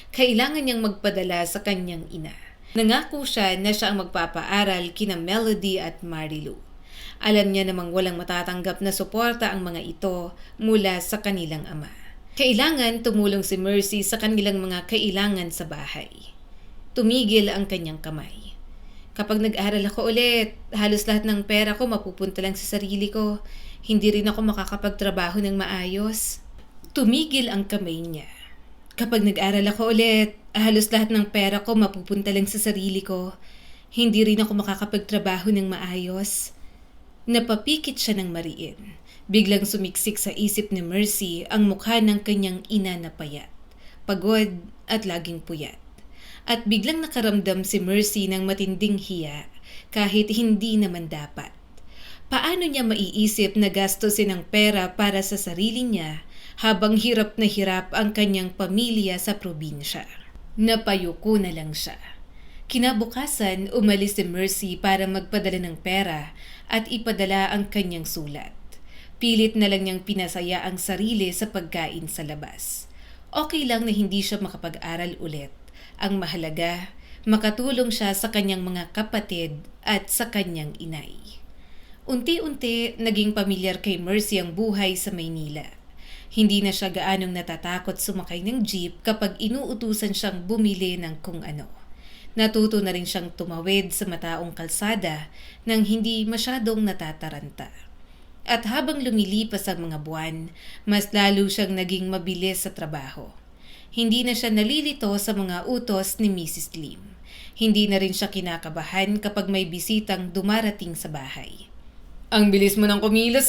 Kailangan niyang magpadala sa kanyang ina. Nangako siya na siya ang magpapaaral kina Melody at Marilu. Alam niya namang walang matatanggap na suporta ang mga ito mula sa kanilang ama. Kailangan tumulong si Mercy sa kanilang mga kailangan sa bahay. Tumigil ang kanyang kamay. "Kapag nag-aral ako ulit, halos lahat ng pera ko mapupunta lang sa sarili ko. hindi rin ako makakapagtrabaho ng maayos. Tumigil ang kamay niya. Kapag nag-aral ako ulit, halos lahat ng pera ko mapupunta lang sa sarili ko. Hindi rin ako makakapagtrabaho ng maayos. Napapikit siya ng mariin. Biglang sumiksik sa isip ni Mercy ang mukha ng kanyang ina na payat, pagod at laging puyat. At biglang nakaramdam si Mercy ng matinding hiya kahit hindi naman dapat. Paano niya maiisip na gastusin ang pera para sa sarili niya habang hirap na hirap ang kanyang pamilya sa probinsya? Napayuko na lang siya. Kinabukasan, umalis si Mercy para magpadala ng pera at ipadala ang kanyang sulat. Pilit na lang niyang pinasaya ang sarili sa pagkain sa labas. Okay lang na hindi siya makapag-aral ulit. Ang mahalaga, makatulong siya sa kanyang mga kapatid at sa kanyang inay. Unti-unti, naging pamilyar kay Mercy ang buhay sa Maynila. Hindi na siya gaanong natatakot sumakay ng jeep kapag inuutusan siyang bumili ng kung ano. Natuto na rin siyang tumawid sa mataong kalsada nang hindi masyadong natataranta. At habang lumilipas ang mga buwan, mas lalo siyang naging mabilis sa trabaho. Hindi na siya nalilito sa mga utos ni Mrs. Lim. Hindi na rin siya kinakabahan kapag may bisitang dumarating sa bahay. Ang bilis mo ng kumilos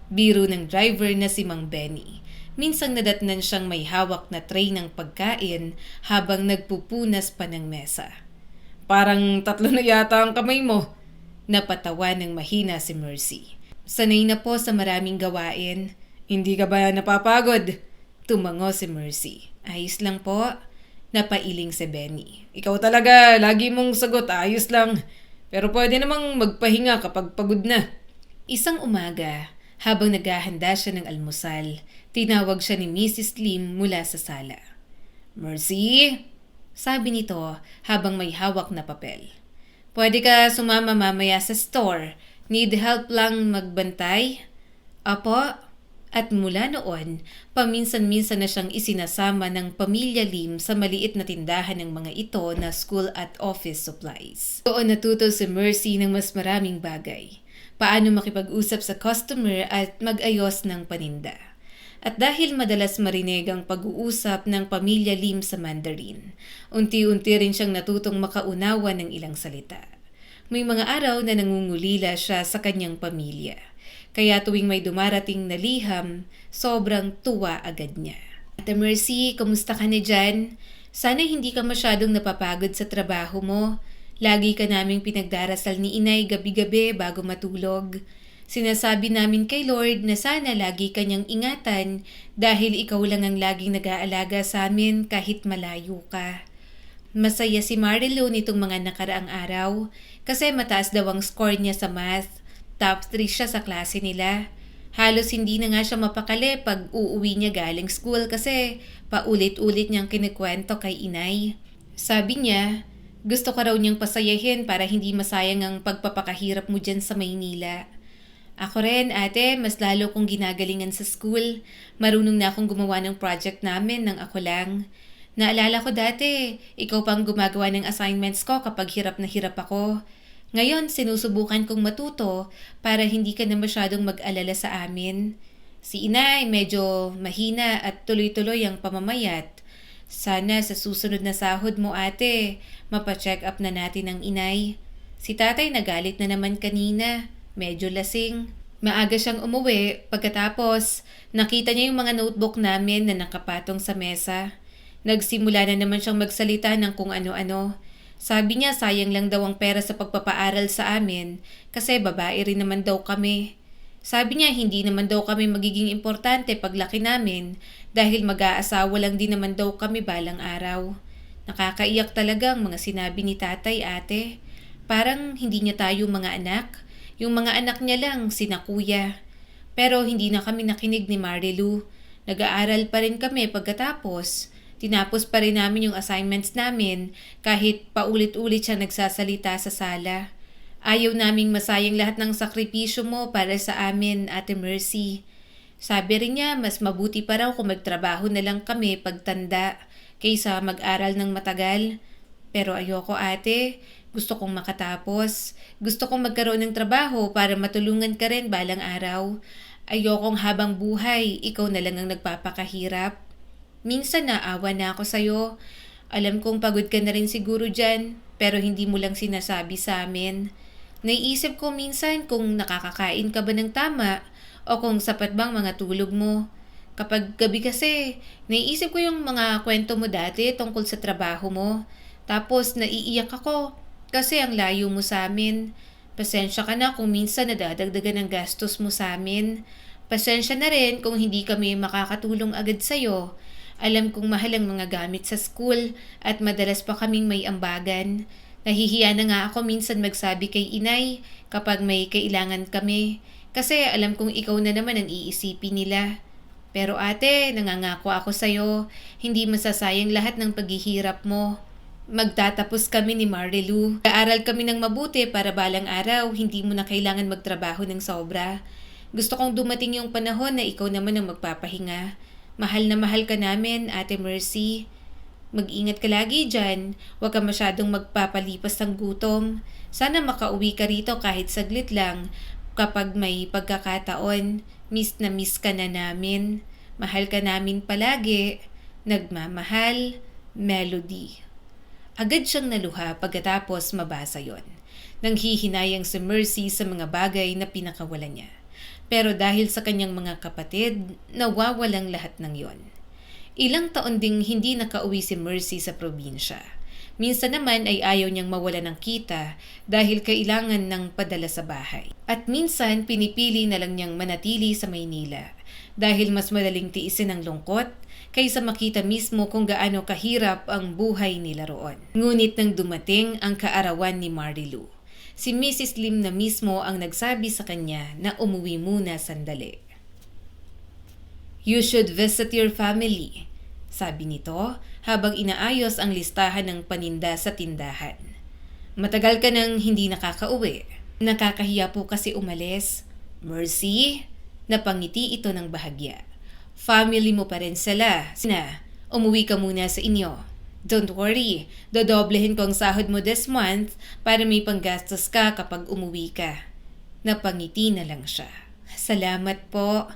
Biro ng driver na si Mang Benny. Minsang nadatnan siyang may hawak na tray ng pagkain habang nagpupunas pa ng mesa. Parang 3 na yata ang kamay mo. Napatawa ng mahina si Mercy. Sanay na po sa maraming gawain. Hindi ka ba napapagod? Tumango si Mercy. Ayos lang po. Napailing si Benny. Ikaw talaga, lagi mong sagot ayos lang. Pero pwede namang magpahinga kapag pagod na. Isang umaga, habang naghahanda siya ng almusal, tinawag siya ni Mrs. Lim mula sa sala. Mercy? Sabi nito habang may hawak na papel. Pwede ka sumama mamaya sa store. Need help lang magbantay? Apo. At mula noon, paminsan-minsan na siyang isinasama ng pamilya Lim sa maliit na tindahan ng mga ito na school at office supplies. Doon natuto si Mercy ng mas maraming bagay. Paano makipag-usap sa customer at mag-ayos ng paninda. At dahil madalas marinig ang pag-uusap ng pamilya Lim sa Mandarin, unti-unti rin siyang natutong makaunawa ng ilang salita. May mga araw na nangungulila siya sa kanyang pamilya. Kaya tuwing may dumarating na liham, sobrang tuwa agad niya. Ate Mercy, kumusta ka na dyan? Sana hindi ka masyadong napapagod sa trabaho mo. Lagi ka naming pinagdarasal ni Inay gabi-gabi bago matulog. Sinasabi namin kay Lord na sana lagi kanyang ingatan dahil ikaw lang ang laging nag-aalaga sa amin kahit malayo ka. Masaya si Marilu nitong mga nakaraang araw kasi mataas daw ang score niya sa math. Top 3 siya sa klase nila. Halos hindi na nga siya mapakali pag uuwi niya galing school kasi paulit-ulit niyang kinikwento kay Inay. Sabi niya, gusto ka raw niyang pasayahin para hindi masayang ang pagpapakahirap mo dyan sa Maynila. Ako rin, ate, mas lalo kong ginagalingan sa school. Marunong na akong gumawa ng project namin nang ako lang. Naalala ko dati, ikaw pang gumagawa ng assignments ko kapag hirap na hirap ako. Ngayon, sinusubukan kong matuto para hindi ka na masyadong mag-alala sa amin. Si Inay medyo mahina at tuloy-tuloy ang pamamayat. Sana sa susunod na sahod mo ate, mapacheck up na natin ang Inay. Si tatay nagalit na naman kanina, medyo lasing. Maaga siyang umuwi, pagkatapos nakita niya yung mga notebook namin na nakapatong sa mesa. Nagsimula na naman siyang magsalita ng kung ano-ano. Sabi niya sayang lang daw ang pera sa pagpapaaral sa amin kasi babae rin naman daw kami. Sabi niya hindi naman daw kami magiging importante paglaki namin dahil mag-aasawa lang din naman daw kami balang araw. Nakakaiyak talaga ang mga sinabi ni tatay ate. Parang hindi niya tayo mga anak. Yung mga anak niya lang, sina kuya. Pero hindi na kami nakinig ni Marilu. Nag-aaral pa rin kami pagkatapos. Tinapos pa rin namin yung assignments namin kahit paulit-ulit siya nagsasalita sa sala. Ayaw naming masayang lahat ng sakripisyo mo para sa amin, Ate Mercy. Sabi rin niya mas mabuti pa raw kung magtrabaho na lang kami pagtanda kaysa mag-aral ng matagal. Pero ayoko ate, Gusto kong makatapos. Gusto kong magkaroon ng trabaho para matulungan ka rin balang araw. Ayokong habang buhay, ikaw na lang ang nagpapakahirap. Minsan naawa na ako sa'yo. Alam kong pagod ka na rin siguro dyan, pero hindi mo lang sinasabi sa amin. Naiisip ko minsan kung nakakakain ka ba ng tama o kung sapat bang mga tulog mo. Kapag gabi kasi, naiisip ko yung mga kwento mo dati tungkol sa trabaho mo. Tapos naiiyak ako kasi ang layo mo sa amin. Pasensya ka na kung minsan nadadagdagan ng gastos mo sa amin. Pasensya na rin kung hindi kami makakatulong agad sa'yo. Alam kong mahal ang mga gamit sa school at madalas pa kaming may ambagan. Nahihiya na nga ako minsan magsabi kay inay kapag may kailangan kami. Kasi alam kong ikaw na naman ang iisipin nila. Pero ate, nangangako ako sa'yo, hindi masasayang lahat ng paghihirap mo. Magtatapos kami ni Marilu. Kaaral kami ng mabuti para balang araw, hindi mo na kailangan magtrabaho ng sobra. Gusto kong dumating yung panahon na ikaw naman ang magpapahinga. Mahal na mahal ka namin, Ate Mercy. Mag-ingat ka lagi dyan. Huwag ka masyadong magpapalipas ng gutom. Sana makauwi ka rito kahit saglit lang kapag may pagkakataon. Miss na miss ka na namin. Mahal ka namin palagi. Nagmamahal, Melody. Agad siyang naluha pagkatapos mabasa yon. Nanghihinayang si Mercy sa mga bagay na pinakawalan niya. Pero dahil sa kanyang mga kapatid, nawawalang lahat ng yon. Ilang taon ding hindi nakauwi si Mercy sa probinsya. Minsan naman ay ayaw niyang mawala ng kita dahil kailangan ng padala sa bahay. At minsan pinipili na lang niyang manatili sa Maynila dahil mas madaling tiisin ang lungkot kaysa makita mismo kung gaano kahirap ang buhay nila roon. Ngunit nang dumating ang kaarawan ni Marilu, si Mrs. Lim na mismo ang nagsabi sa kanya na umuwi muna sandali. "You should visit your family," sabi nito habang inaayos ang listahan ng paninda sa tindahan. "Matagal ka nang hindi nakakauwi. Nakakahiya po kasi umalis." "Mercy?" Napangiti ito ng bahagya. "Family mo pa rin sila. Sina, umuwi ka muna sa inyo. Don't worry, dodoblehin ko ang sahod mo this month para may panggastos ka kapag umuwi ka." Napangiti na lang siya. "Salamat po."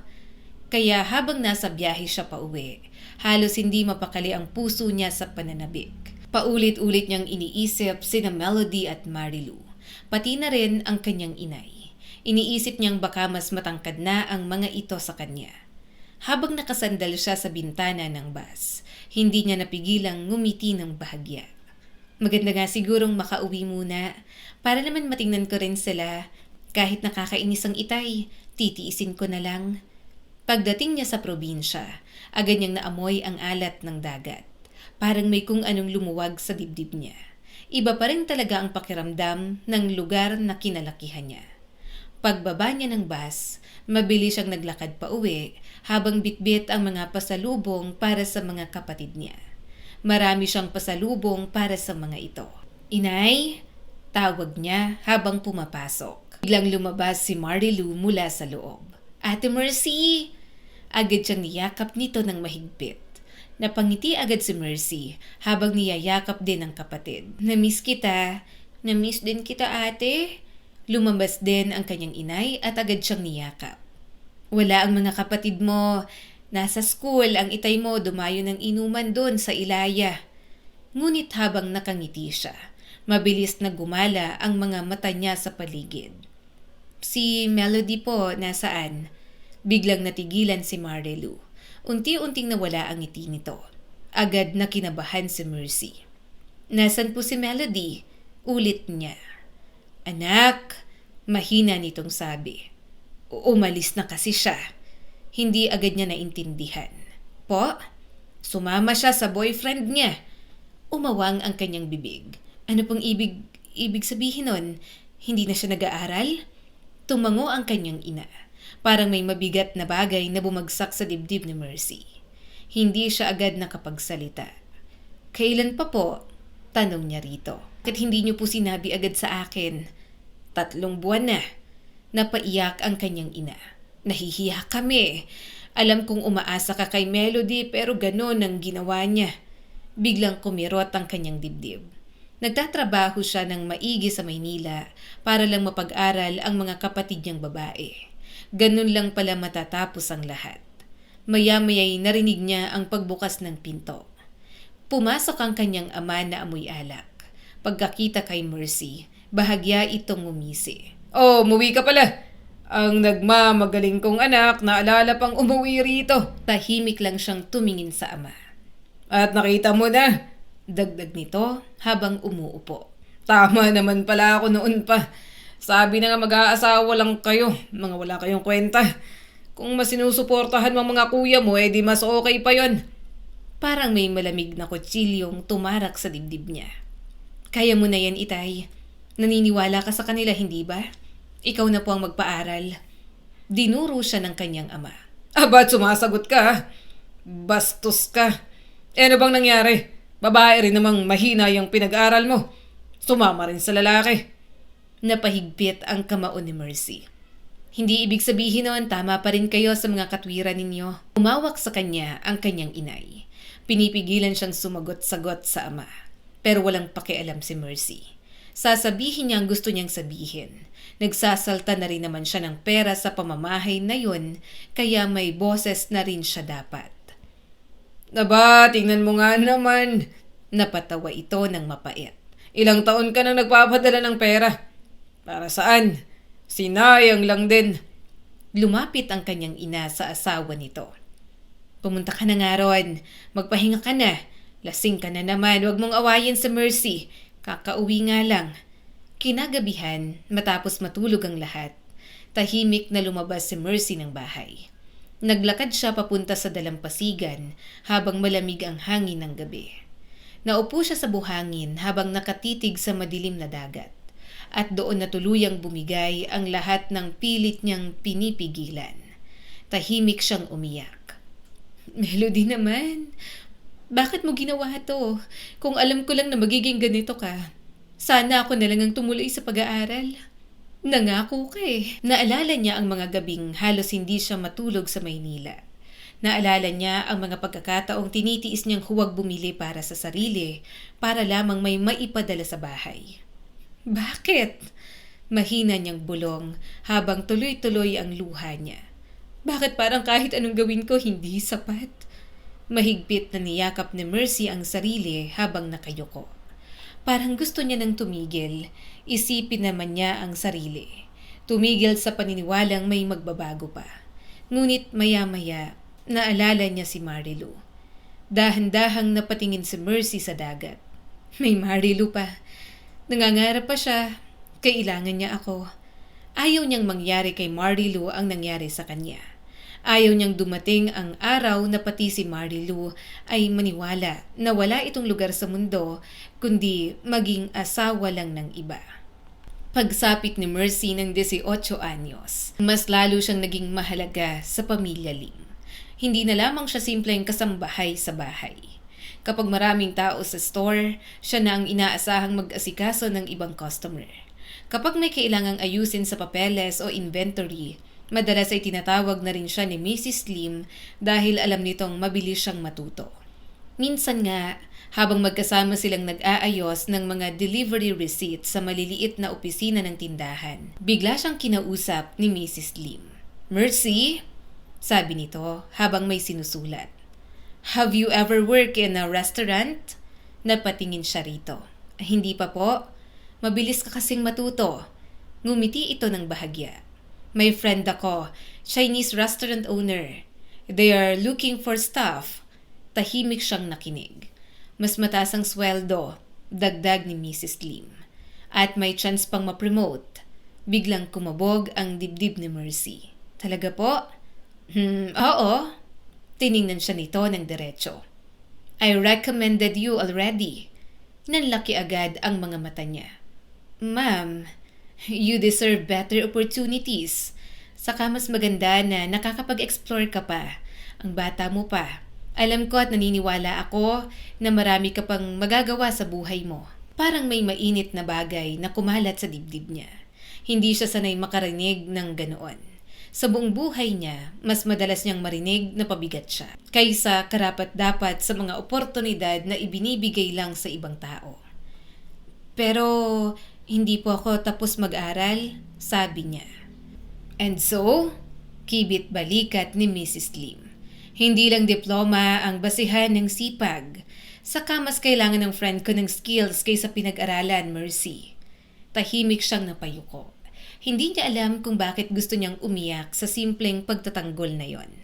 Kaya habang nasa biyahe siya pauwi, halos hindi mapakali ang puso niya sa pananabik. Paulit-ulit niyang iniisip sina Melody at Marilu, pati na rin ang kanyang inay. Iniisip niyang baka mas matangkad na ang mga ito sa kanya. Habang nakasandal siya sa bintana ng bus, hindi niya napigilang ngumiti ng bahagya. Maganda nga sigurong makauwi muna, para naman matingnan ko rin sila. Kahit nakakainis ang itay, titiisin ko na lang. Pagdating niya sa probinsya, agad niyang naamoy ang alat ng dagat. Parang may kung anong lumuwag sa dibdib niya. Iba pa rin talaga ang pakiramdam ng lugar na kinalakihan niya. Pagbaba niya ng bus, mabilis siyang naglakad pa uwi habang bitbit ang mga pasalubong para sa mga kapatid niya. Marami siyang pasalubong para sa mga ito. "Inay?" tawag niya habang pumapasok. Biglang lumabas si Marilu mula sa loob. "Ate Mercy!" Agad siyang niyakap nito ng mahigpit. Napangiti agad si Mercy habang niyayakap din ang kapatid. "Namiss kita." "Namiss din kita, ate." Lumabas din ang kanyang inay at agad siyang niyakap. "Wala ang mga kapatid mo. Nasa school ang itay mo, dumayo ng inuman doon sa Ilaya." Ngunit habang nakangiti siya, mabilis na gumala ang mga mata niya sa paligid. "Si Melody po, nasaan?" Biglang natigilan si Marilu. Unti-unting nawala ang ngiti nito. Agad na kinabahan si Mercy. "Nasaan po si Melody?" ulit niya. "Anak," mahina nitong sabi. Umalis na kasi siya. Hindi agad niya naintindihan. "Po?" "Sumama siya sa boyfriend niya." Umawang ang kanyang bibig. Ano pong ibig sabihin nun? Hindi na siya nag-aaral? Tumango ang kanyang ina. Parang may mabigat na bagay na bumagsak sa dibdib ni Mercy. Hindi siya agad nakapagsalita. "Kailan pa po?" tanong niya rito. "Bakit hindi niyo po sinabi agad sa akin?" "3 buwan na." Napaiyak ang kanyang ina. "Nahihiya kami. Alam kong umaasa ka kay Melody pero ganon ang ginawa niya." Biglang kumirot ang kanyang dibdib. Nagtatrabaho siya ng maigi sa Maynila para lang mapag-aral ang mga kapatid niyang babae. Ganun lang pala matatapos ang lahat. Maya-maya'y narinig niya ang pagbukas ng pinto. Pumasok ang kanyang ama na amoy alak. Pagkakita kay Mercy, bahagya itong ngumisi. Oh, umuwi ka pala. Ang nagmamagaling kong anak, naalala pang umuwi rito. Tahimik lang siyang tumingin sa ama. At nakita mo na. Dagdag nito habang umuupo. Tama naman pala ako noon pa. Sabi na nga mag-aasawa lang kayo, mga wala kayong kwenta. Kung mas sinusuportahan mo mga kuya mo, di mas okay pa yon. Parang may malamig na kutsilyong tumarak sa dibdib niya. Kaya mo na yan, Itay. Naniniwala ka sa kanila, hindi ba? Ikaw na po ang magpaaral. Dinuro siya ng kanyang ama. Ba't sumasagot ka? Bastos ka. Ano bang nangyari? Babae rin namang mahina yung pinag-aral mo. Sumama rin sa lalaki. Napahigpit ang kamao ni Mercy. Hindi ibig sabihin noon tama pa rin kayo sa mga katwiran ninyo. Umawak sa kanya ang kanyang inay. Pinipigilan siyang sumagot-sagot sa ama. Pero walang pakialam si Mercy. Sasabihin niya ang gusto niyang sabihin. Nagsasalta na rin naman siya ng pera sa pamamahay na yun, kaya may boses na rin siya dapat. Aba, tingnan mo nga naman. Napatawa ito ng mapait. Ilang taon ka nang nagpapadala ng pera. Para saan? Sinayang lang din. Lumapit ang kanyang ina sa asawa nito. Pumunta ka na nga ron. Magpahinga ka na. Lasing ka na naman. Huwag mong awayin sa Mercy. Kakauwi nga lang. Kinagabihan, matapos matulog ang lahat, tahimik na lumabas si Mercy ng bahay. Naglakad siya papunta sa dalampasigan habang malamig ang hangin ng gabi. Naupo siya sa buhangin habang nakatitig sa madilim na dagat. At doon na tuluyang bumigay ang lahat ng pilit niyang pinipigilan. Tahimik siyang umiyak. Melody naman, bakit mo ginawa to? Kung alam ko lang na magiging ganito ka, sana ako na lang ang tumuloy sa pag-aaral. Nangako ka eh. Naalala niya ang mga gabing halos hindi siya matulog sa Maynila. Naalala niya ang mga pagkakataong tinitiis niyang huwag bumili para sa sarili para lamang may maipadala sa bahay. Bakit? Mahina niyang bulong habang tuloy-tuloy ang luha niya. Bakit parang kahit anong gawin ko hindi sapat? Mahigpit na niyakap ni Mercy ang sarili habang nakayuko. Parang gusto niya nang tumigil, isipin naman niya ang sarili. Tumigil sa paniniwalang may magbabago pa. Ngunit maya-maya, naalala niya si Marilu. Dahan-dahang napatingin si Mercy sa dagat. May Marilu pa. Nangangarap pa siya. Kailangan niya ako. Ayaw niyang mangyari kay Marilu ang nangyari sa kanya. Ayaw niyang dumating ang araw na pati si Marilu ay maniwala na wala itong lugar sa mundo kundi maging asawa lang ng iba. Pagsapit ni Mercy ng 18 anyos, mas lalo siyang naging mahalaga sa pamilya Lim. Hindi na lamang siya simpleng kasambahay sa bahay. Kapag maraming tao sa store, siya na ang inaasahang mag-asikaso ng ibang customer. Kapag may kailangang ayusin sa papeles o inventory, madalas ay tinatawag na rin siya ni Mrs. Lim dahil alam nitong mabilis siyang matuto. Minsan nga, habang magkasama silang nag-aayos ng mga delivery receipts sa maliliit na opisina ng tindahan, bigla siyang kinausap ni Mrs. Lim. "Mercy?" sabi nito habang may sinusulat. "Have you ever worked in a restaurant?" Napatingin siya rito. "Hindi pa po. Mabilis ka kasing matuto." Ngumiti ito ng bahagya. "May friend ako, Chinese restaurant owner. They are looking for staff." Tahimik siyang nakinig. "Mas mataas ang sweldo," dagdag ni Mrs. Lim. "At may chance pang ma-promote." Biglang kumabog ang dibdib ni Mercy. "Talaga po?" Oo." Tiningnan siya nito ng diretso. "I recommended you already." Nanlaki agad ang mga mata niya. "Ma'am, you deserve better opportunities. Saka mas maganda na nakakapag-explore ka pa. Ang bata mo pa. Alam ko at naniniwala ako na marami ka pang magagawa sa buhay mo." Parang may mainit na bagay na kumalat sa dibdib niya. Hindi siya sanay makarinig ng ganoon. Sa buong buhay niya, mas madalas niyang marinig na pabigat siya kaysa karapat-dapat sa mga oportunidad na ibinibigay lang sa ibang tao. Pero hindi po ako tapos mag-aral, sabi niya. And so, kibit balikat ni Mrs. Lim. Hindi lang diploma ang basihan ng sipag. Saka mas kailangan ng friend ko ng skills kaysa pinag-aralan, Mercy. Tahimik siyang napayuko. Hindi niya alam kung bakit gusto niyang umiyak sa simpleng pagtatanggol na yon.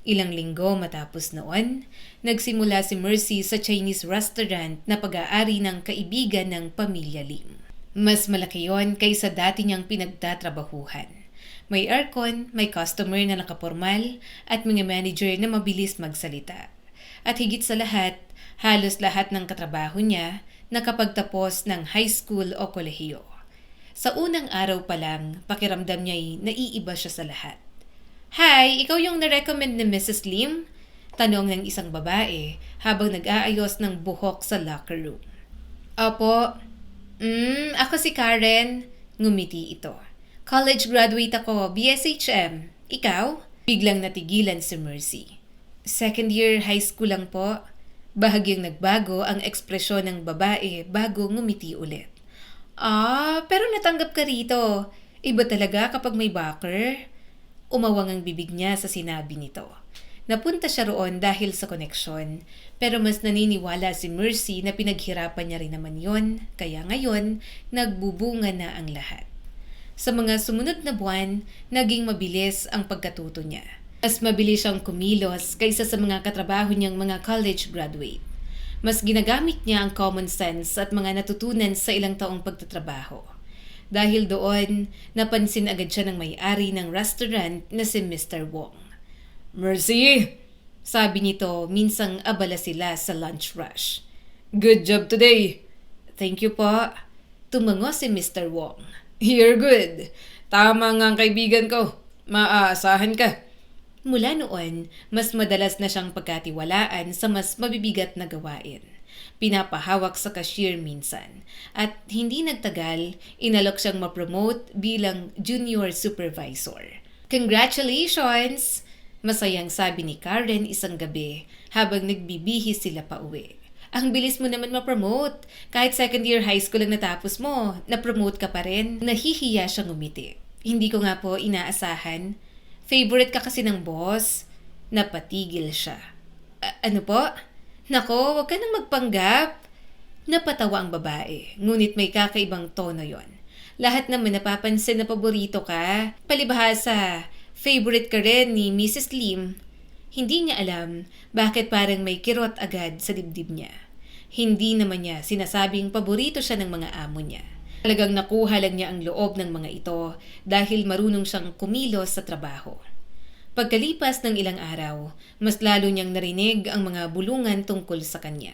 Ilang linggo matapos noon, nagsimula si Mercy sa Chinese restaurant na pag-aari ng kaibigan ng pamilya Lim. Mas malaki yon kaysa dati niyang pinagtatrabahuhan. May aircon, may customer na nakapormal, at mga manager na mabilis magsalita. At higit sa lahat, halos lahat ng katrabaho niya nakapagtapos ng high school o kolehiyo. Sa unang araw pa lang, pakiramdam niya'y naiiba siya sa lahat. Hi, ikaw yung na-recommend ni Mrs. Lim? Tanong ng isang babae habang nag-aayos ng buhok sa locker room. Opo. Ako si Karen. Ngumiti ito. College graduate ako, BSHM. Ikaw? Biglang natigilan si Mercy. Second year high school lang po. Bahagyang nagbago ang ekspresyon ng babae bago ngumiti ulit. Pero natanggap ka rito. Iba talaga kapag may backer. Umawang ang bibig niya sa sinabi nito. Napunta siya roon dahil sa koneksyon, pero mas naniniwala si Mercy na pinaghirapan niya rin naman yon, kaya ngayon, nagbubunga na ang lahat. Sa mga sumunod na buwan, naging mabilis ang pagkatuto niya. Mas mabilis siyang kumilos kaysa sa mga katrabaho niyang mga college graduate. Mas ginagamit niya ang common sense at mga natutunan sa ilang taong pagtatrabaho. Dahil doon, napansin agad siya ng may-ari ng restaurant na si Mr. Wong. Mercy! Sabi nito, minsang abala sila sa lunch rush. Good job today! Thank you po. Tumango si Mr. Wong. You're good. Tama nga ang kaibigan ko. Maaasahan ka. Mula noon, mas madalas na siyang pagkatiwalaan sa mas mabibigat na gawain. Pinapahawak sa cashier minsan. At hindi nagtagal, inalok siyang ma-promote bilang junior supervisor. Congratulations! Masayang sabi ni Karen isang gabi habang nagbibihis sila pa uwi. Ang bilis mo naman ma-promote. Kahit second year high school lang natapos mo, na-promote ka pa rin. Nahihiya siyang umiti. Hindi ko nga po inaasahan. Favorite ka kasi ng boss. Napatigil siya. Ano po? Nako, wag ka nang magpanggap. Napatawa ang babae, ngunit may kakaibang tono yon. Lahat naman napapansin na paborito ka. Palibhasa, favorite ka rin ni Mrs. Lim. Hindi niya alam bakit parang may kirot agad sa dibdib niya. Hindi naman niya sinasabing paborito siya ng mga amo niya. Talagang nakuha lang niya ang loob ng mga ito dahil marunong siyang kumilos sa trabaho. Pagkalipas ng ilang araw, mas lalo niyang narinig ang mga bulungan tungkol sa kanya.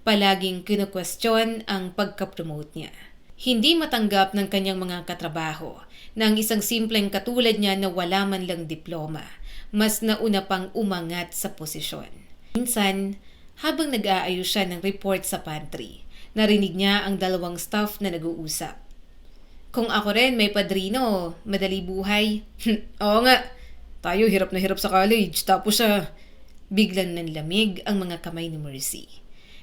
Palaging kinukwestiyon ang pagka-promote niya. Hindi matanggap ng kanyang mga katrabaho na ang isang simpleng katulad niya na wala man lang diploma, mas nauna pang umangat sa posisyon. Minsan, habang nag-aayos siya ng report sa pantry, narinig niya ang dalawang staff na nag-uusap. Kung ako rin may padrino, madali buhay. Oo nga. Tayo hirap na hirap sa college, tapos Biglang nanlamig ang mga kamay ni Mercy.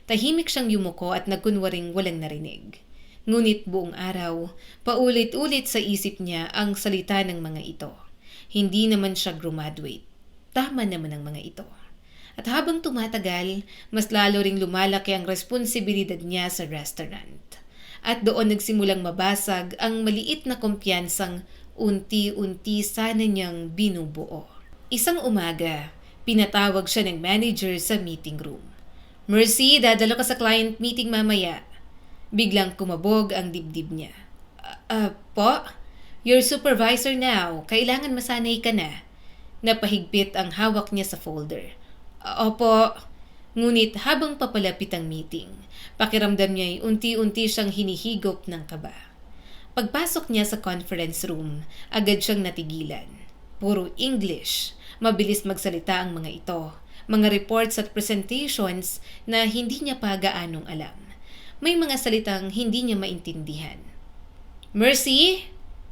Tahimik siyang yumuko at nagkunwaring walang narinig. Ngunit buong araw, paulit-ulit sa isip niya ang salita ng mga ito. Hindi naman siya graduate. Tama naman ang mga ito. At habang tumatagal, mas lalo ring lumalaki ang responsibilidad niya sa restaurant. At doon nagsimulang mabasag ang maliit na kumpiyansang unti-unti sana niyang binubuo. Isang umaga, pinatawag siya ng manager sa meeting room. Mercy, dadalo ka sa client meeting mamaya. Biglang kumabog ang dibdib niya. Po? You're supervisor now. Kailangan masanay ka na. Napahigpit ang hawak niya sa folder. Opo. Ngunit habang papalapit ang meeting, pakiramdam niya ay unti-unti siyang hinihigop ng kaba. Pagpasok niya sa conference room, agad siyang natigilan. Puro English. Mabilis magsalita ang mga ito. Mga reports at presentations na hindi niya pa gaanong alam. May mga salitang hindi niya maintindihan. Mercy?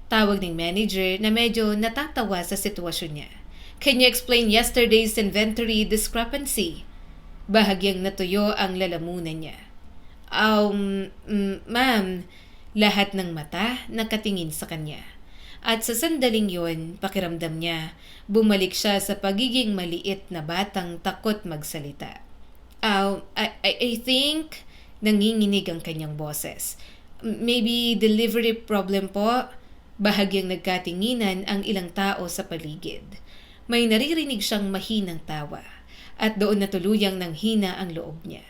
Tawag ng manager na medyo natatawa sa sitwasyon niya. Can you explain yesterday's inventory discrepancy? Bahagyang natuyo ang lalamunan niya. Ma'am, lahat ng mata nakatingin sa kanya. At sa sandaling yon, pakiramdam niya, bumalik siya sa pagiging maliit na batang takot magsalita. I think, nanginginig ang kanyang boses. Maybe delivery problem po. Bahagyang nagkatinginan ang ilang tao sa paligid. May naririnig siyang mahinang tawa at doon na tuluyang nanghina ang loob niya.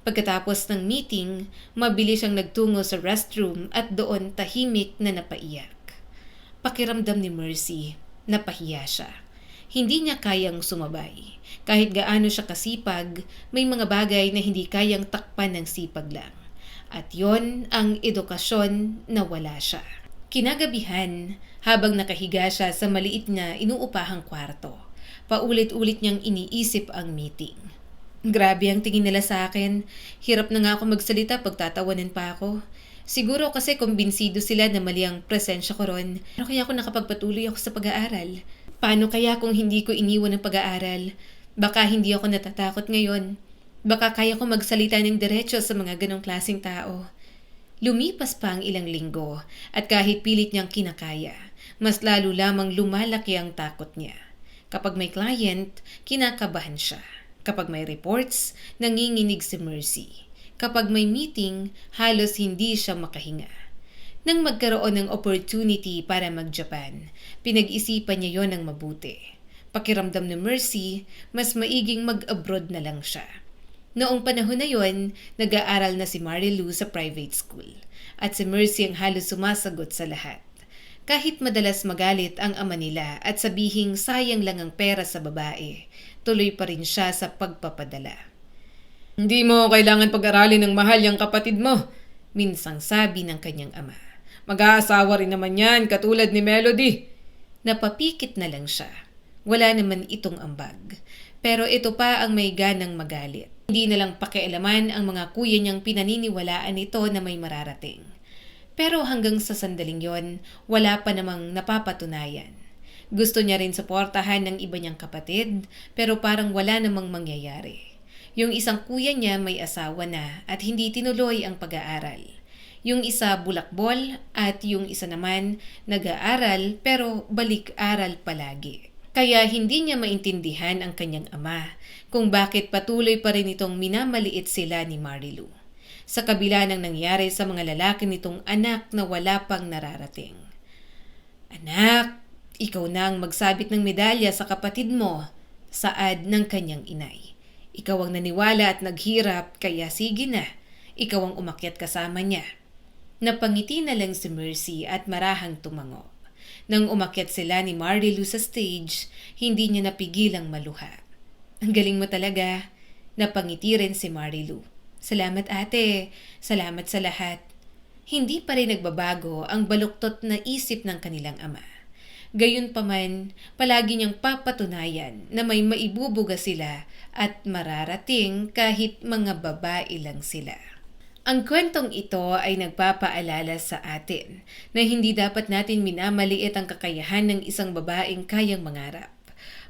Pagkatapos ng meeting, mabilis siyang nagtungo sa restroom at doon tahimik na napaiyak. Pakiramdam ni Mercy, napahiya siya. Hindi niya kayang sumabay. Kahit gaano siya kasipag, may mga bagay na hindi kayang takpan ng sipag lang. At yon ang edukasyon na wala siya. Kinagabihan, habang nakahiga siya sa maliit na inuupahang kwarto, paulit-ulit niyang iniisip ang meeting. Grabe ang tingin nila sa akin. Hirap na nga ako magsalita pag tatawanan pa ako. Siguro kasi kumbinsido sila na mali ang presensya ko ron. Ano kaya kung nakapagpatuloy ako sa pag-aaral? Paano kaya kung hindi ko iniwan ang pag-aaral? Baka hindi ako natatakot ngayon. Baka kaya ko magsalita ng diretso sa mga ganong klaseng tao. Lumipas pa ang ilang linggo at kahit pilit niyang kinakaya, mas lalo lamang lumalaki ang takot niya. Kapag may client, kinakabahan siya. Kapag may reports, nanginginig si Mercy. Kapag may meeting, halos hindi siya makahinga. Nang magkaroon ng opportunity para mag-Japan, pinag-isipan niya yon ng mabuti. Pakiramdam ni Mercy, mas maiging mag-abroad na lang siya. Noong panahon na yon, nag-aaral na si Marilu sa private school at si Mercy ang halos sumasagot sa lahat. Kahit madalas magalit ang ama nila at sabihing sayang lang ang pera sa babae, tuloy pa rin siya sa pagpapadala. Hindi mo kailangan pag-aralin ng mahal yung kapatid mo, minsang sabi ng kanyang ama. Mag-aasawa rin naman yan katulad ni Melody. Napapikit na lang siya. Wala naman itong ambag. Pero ito pa ang may ganang magalit. Hindi na lang pakialaman ang mga kuya niyang pinaniniwalaan ito na may mararating. Pero hanggang sa sandaling yon, wala pa namang napapatunayan. Gusto niya rin suportahan ng iba niyang kapatid, pero parang wala namang mangyayari. Yung isang kuya niya may asawa na at hindi tinuloy ang pag-aaral. Yung isa bulakbol at yung isa naman nag-aaral pero balik-aral palagi. Kaya hindi niya maintindihan ang kanyang ama kung bakit patuloy pa rin itong minamaliit sila ni Marilu. Sa kabila ng nangyari sa mga lalaki nitong anak na wala pang nararating. Anak, ikaw na ang magsabit ng medalya sa kapatid mo, saad ng kanyang inay. Ikaw ang naniwala at naghirap kaya sige na, ikaw ang umakyat kasama niya. Napangiti na lang si Mercy at marahang tumango. Nang umakyat sila ni Marilu sa stage, hindi niya napigilang maluha. Ang galing mo talaga. Napangiti rin si Marilu. Salamat ate. Salamat sa lahat. Hindi pa rin nagbabago ang baluktot na isip ng kanilang ama. Gayunpaman, palagi niyang papatunayan na may maibubuga sila at mararating kahit mga babae lang sila. Ang kwentong ito ay nagpapaalala sa atin na hindi dapat natin minamaliit ang kakayahan ng isang babaeng kayang mangarap.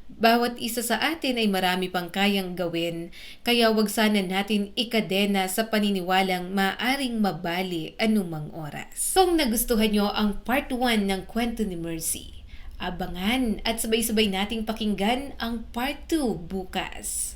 Bawat isa sa atin ay marami pang kayang gawin, kaya wag sana natin ikadena sa paniniwalang maaring mabali anumang oras. Kung nagustuhan nyo ang part 1 ng kwento ni Mercy, abangan at sabay-sabay nating pakinggan ang part 2 bukas.